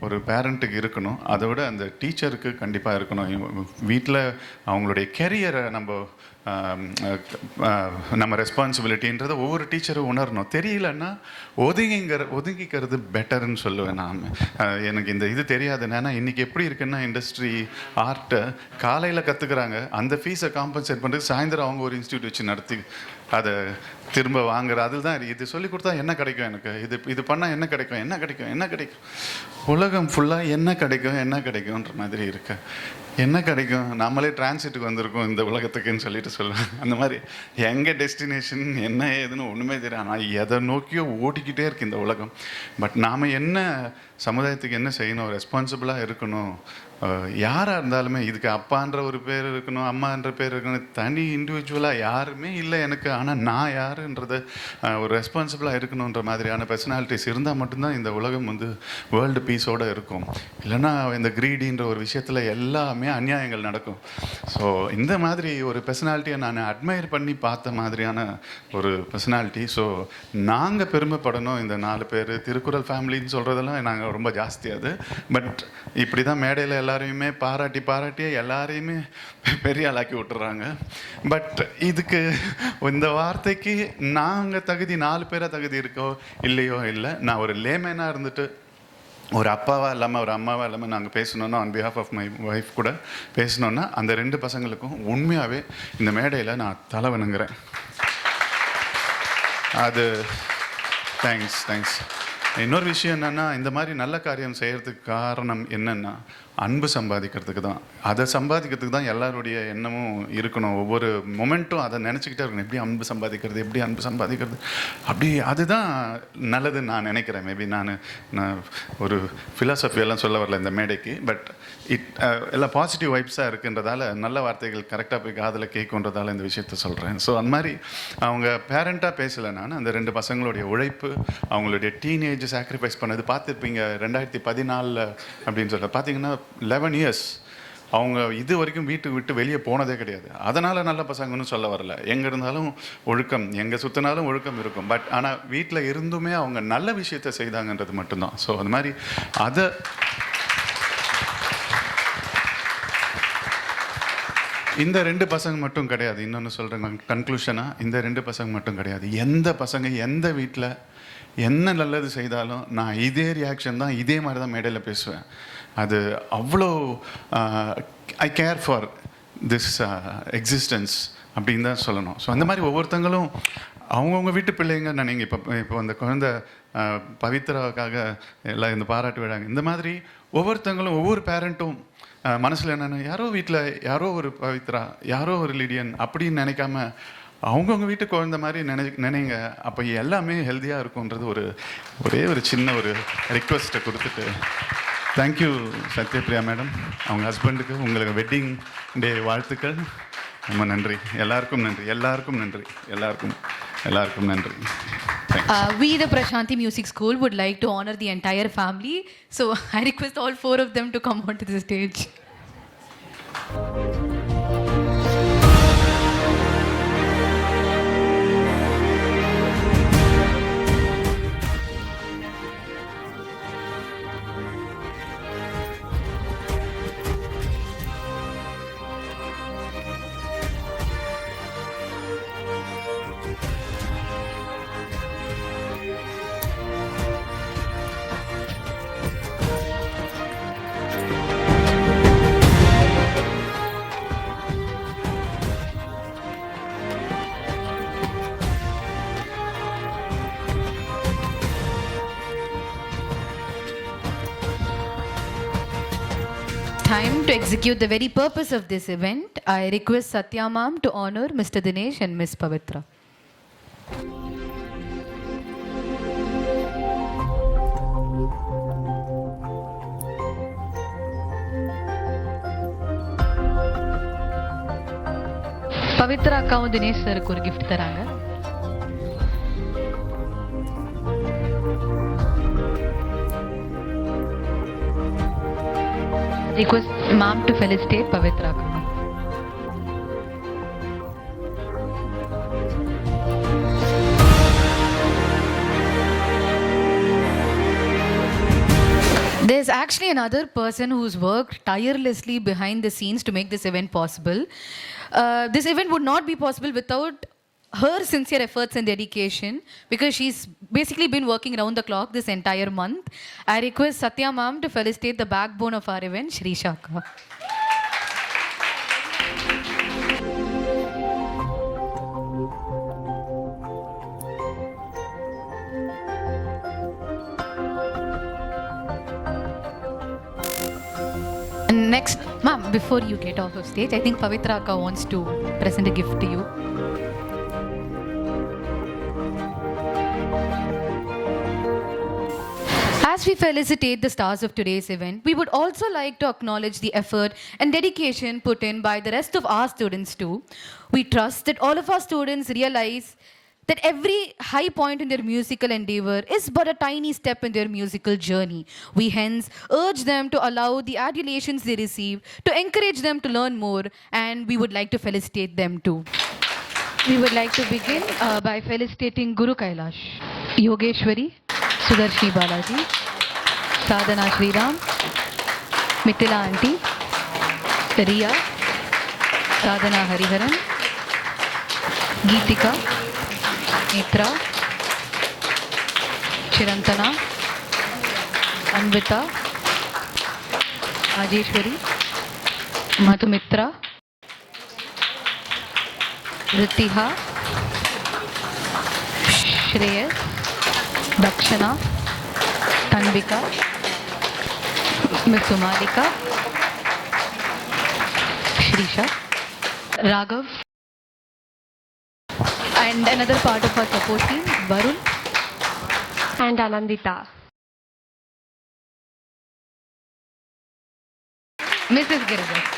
ஒரு பேரண்ட்டுக்கு இருக்கணும். அதை விட அந்த டீச்சருக்கு கண்டிப்பாக இருக்கணும். வீட்டில் அவங்களுடைய கெரியரை நம்ம ரெஸ்பான்சிபிலிட்டின்றதை ஒவ்வொரு டீச்சரும் உணரணும். தெரியலன்னா ஒதுங்கிக்கிறது பெட்டர்ன்னு சொல்லுவேன் நான். எனக்கு இந்த இது தெரியாது. ஏன்னா இன்றைக்கி எப்படி இருக்குன்னா, இண்டஸ்ட்ரி ஆர்ட்டை காலையில் கற்றுக்குறாங்க, அந்த ஃபீஸை காம்பன்சேட் பண்ணுறது சாயந்தரம் அவங்க ஒரு இன்ஸ்டியூட் வச்சு நடத்தி அதை திரும்ப வாங்குற. அதுதான் இது சொல்லி கொடுத்தா என்ன கிடைக்கும், எனக்கு இது பண்ணால் என்ன கிடைக்கும், என்ன கிடைக்கும் உலகம் ஃபுல்லாக என்ன கிடைக்கும்ன்ற மாதிரி இருக்கு. என்ன கிடைக்கும், நம்மளே டிரான்சிட்டுக்கு வந்திருக்கோம் இந்த உலகத்துக்குன்னு சொல்லிட்டு சொல்லுவேன். அந்த மாதிரி எங்கள் டெஸ்டினேஷன் என்ன ஏதுன்னு ஒன்றுமே தெரியும். ஆனால் எதை நோக்கியோ ஓடிக்கிட்டே இருக்கு இந்த உலகம். பட் நாம் என்ன சமுதாயத்துக்கு என்ன செய்யணும், ரெஸ்பான்சிபிளாக இருக்கணும். யாராக இருந்தாலுமே இதுக்கு அப்பான்ற ஒரு பேர் இருக்கணும், அம்மான்ற பேர் இருக்கணும், தனி இண்டிவிஜுவலாக யாருமே இல்லை எனக்கு. ஆனால் நான் யாருன்றது ஒரு ரெஸ்பான்சிபிளாக இருக்கணுன்ற மாதிரியான பர்சனாலிட்டிஸ் இருந்தால் மட்டும்தான் இந்த உலகம் வேர்ல்டு பீஸோடு இருக்கும். இல்லைன்னா இந்த கிரீடின்ற ஒரு விஷயத்தில் எல்லாமே அநியாயங்கள் நடக்கும். ஸோ இந்த மாதிரி ஒரு பர்சனாலிட்டியை நான் அட்மையர் பண்ணி பார்த்த மாதிரியான ஒரு பர்சனாலிட்டி. ஸோ நாங்கள் பெருமைப்படணும். இந்த 4 பேர் திருக்குறள் ஃபேமிலின்னு சொல்கிறதெல்லாம் நாங்கள் ரொம்ப ஜாஸ்தி அது. பட் இப்படி தான் மேடையில் எல்லாரையுமே பாராட்டியே எல்லாரையுமே பெரிய ஆளாக்கி விட்டுறாங்க. பட் இதுக்கு இந்த வார்த்தைக்கு நாங்கள் தகுதி, 4 பேராக தகுதி இருக்கோ இல்லையோ இல்லை. நான் ஒரு லேமேனாக இருந்துட்டு ஒரு அப்பாவாக இல்லாமல் ஒரு அம்மாவாக இல்லாமல் நாங்கள் பேசணுன்னா, on behalf of my wife கூட பேசணுன்னா, அந்த 2 பசங்களுக்கும் உண்மையாகவே இந்த மேடையில் நான் தலை வணங்குறேன். அது தேங்க்ஸ். இன்னொரு விஷயம் என்னென்னா, இந்த மாதிரி நல்ல காரியம் செய்கிறதுக்கு காரணம் என்னென்னா, அன்பு சம்பாதிக்கிறதுக்கு தான். அதை சம்பாதிக்கிறதுக்கு தான் எல்லாருடைய எண்ணமும் இருக்கணும். ஒவ்வொரு மொமெண்ட்டும் அதை நினச்சிக்கிட்டே இருக்கணும். எப்படி அன்பு சம்பாதிக்கிறது அப்படி அதுதான் நல்லதுன்னு நான் நினைக்கிறேன். மேபி நான் ஒரு ஃபிலாசபியெல்லாம் சொல்ல வரல இந்த மேடைக்கு. பட் எல்லாம் பாசிட்டிவ் வைப்ஸாக இருக்குன்றதால, நல்ல வார்த்தைகள் கரெக்டாக போய் காதில் கேட்குன்றதால இந்த விஷயத்த சொல்கிறேன். ஸோ அந்த மாதிரி அவங்க பேரண்ட்டாக பேசலை. நான் அந்த 2 பசங்களுடைய உழைப்பு, அவங்களுடைய டீனேஜ் சாக்ரிஃபைஸ் பண்ணது பார்த்துருப்பீங்க. 2014 அப்படின்னு சொல்ல பார்த்தீங்கன்னா 11 இயர்ஸ் அவங்க இது வரைக்கும் வீட்டுக்கு விட்டு வெளியே போனதே கிடையாது. அதனால் நல்ல பசங்கன்னு சொல்ல வரல. எங்கே இருந்தாலும் ஒழுக்கம், எங்கே சுற்றினாலும் ஒழுக்கம் இருக்கும். பட் ஆனால் வீட்டில் இருந்துமே அவங்க நல்ல விஷயத்தை செய்தாங்கன்றது மட்டும்தான். ஸோ அந்த மாதிரி அதை இந்த 2 பசங்க மட்டும் கிடையாது. இன்னொன்று சொல்கிறேங்க கன்க்ளூஷனாக, இந்த 2 பசங்க மட்டும் கிடையாது. எந்த பசங்க எந்த வீட்டில் என்ன நல்லது செய்தாலும் நான் இதே ரியாக்ஷன் தான், இதே மாதிரி தான் மேடையில் பேசுவேன். அது அவ்வளோ ஐ கேர் ஃபார் திஸ் எக்ஸிஸ்டன்ஸ் அப்படின்னு தான் சொல்லணும். ஸோ அந்த மாதிரி ஒவ்வொருத்தங்களும் அவங்கவுங்க வீட்டு பிள்ளைங்க நினைங்க. இப்போ அந்த குழந்தை பவித்ராவுக்காக எல்லாம் இந்த பாராட்டு விடாங்க. இந்த மாதிரி ஒவ்வொருத்தங்களும் ஒவ்வொரு பேரண்ட்டும் மனசில் என்னென்ன, யாரோ வீட்டில் யாரோ ஒரு பவித்ரா, யாரோ ஒரு லிடியன் அப்படின்னு நினைக்காம அவங்கவுங்க வீட்டு குழந்த மாதிரி நினைங்க. அப்போ எல்லாமே ஹெல்த்தியாக இருக்கும்ன்றது ஒரே ஒரு சின்ன ஒரு ரிக்வெஸ்ட்டை கொடுத்துட்டு, தேங்க்யூ சத்யபிரியா மேடம், அவங்க ஹஸ்பண்டுக்கு உங்களுக்கு வெட்டிங் டே வாழ்த்துக்கள். ரொம்ப நன்றி. எல்லாருக்கும் நன்றி. We, the Prashanti Music School, would like to honor the entire family. So I request all 4 of them to come onto the stage. Time to execute the very purpose of this event. I request Satya Ma'am to honor Mr. Dinesh and Miss Pavitra. Pavithra அக்காவும் தினேஷ் சருக்கு ஒரு கிஃப்ட் தராங்க. request ma'am to felicitate Pavitra Akka. There's actually another person who's worked tirelessly behind the scenes to make this event possible. This event would not be possible without her sincere efforts and dedication, because she's basically been working around the clock this entire month. I request Satya ma'am to felicitate the backbone of our event, Shrisha Akka. And next, ma'am, before you get off of stage, I think Pavitra Akka wants to present a gift to you. As we felicitate the stars of today's event, we would also like to acknowledge the effort and dedication put in by the rest of our students too. We trust that all of our students realize that every high point in their musical endeavor is but a tiny step in their musical journey. We hence urge them to allow the adulations they receive to encourage them to learn more, and we would like to felicitate them too. We would like to begin by felicitating Guru Kailash, Yogeshwari, Sudarshi Balaji, Sadhana Sriram, Mithila Aunty, Riya, Sadhana Hariharan, Geetika, Netra, Chirantana, Anvita, Ajeshwari, Madhumitra, Ritiha, Shreyas, Dakshana, Tanvika, Ms. Sumalika, Shrisha, Raghav, and another part of our support team, Varun and Anandita. Mrs. Girija.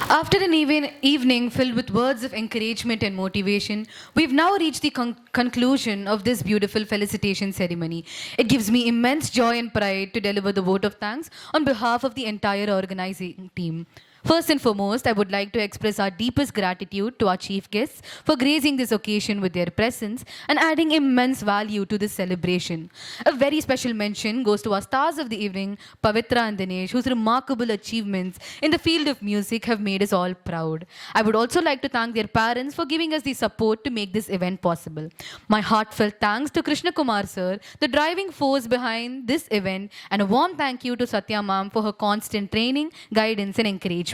After an evening filled with words of encouragement and motivation, we've now reached the conclusion of this beautiful felicitation ceremony. It gives me immense joy and pride to deliver the vote of thanks on behalf of the entire organizing team. First and foremost, I would like to express our deepest gratitude to our chief guests for gracing this occasion with their presence and adding immense value to this celebration. A very special mention goes to our stars of the evening, Pavitra and Dinesh, whose remarkable achievements in the field of music have made us all proud. I would also like to thank their parents for giving us the support to make this event possible. My heartfelt thanks to Krishna Kumar sir, the driving force behind this event, and a warm thank you to Satya ma'am for her constant training, guidance and encouragement.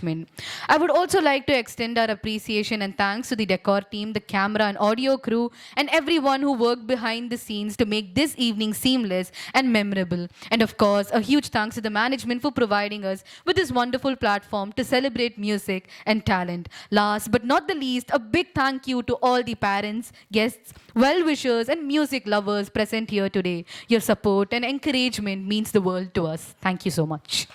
I would also like to extend our appreciation and thanks to the decor team, the camera and audio crew, and everyone who worked behind the scenes to make this evening seamless and memorable. And of course, a huge thanks to the management for providing us with this wonderful platform to celebrate music and talent. Last but not the least, a big thank you to all the parents, guests, well-wishers and music lovers present here today. Your support and encouragement means the world to us. Thank you so much.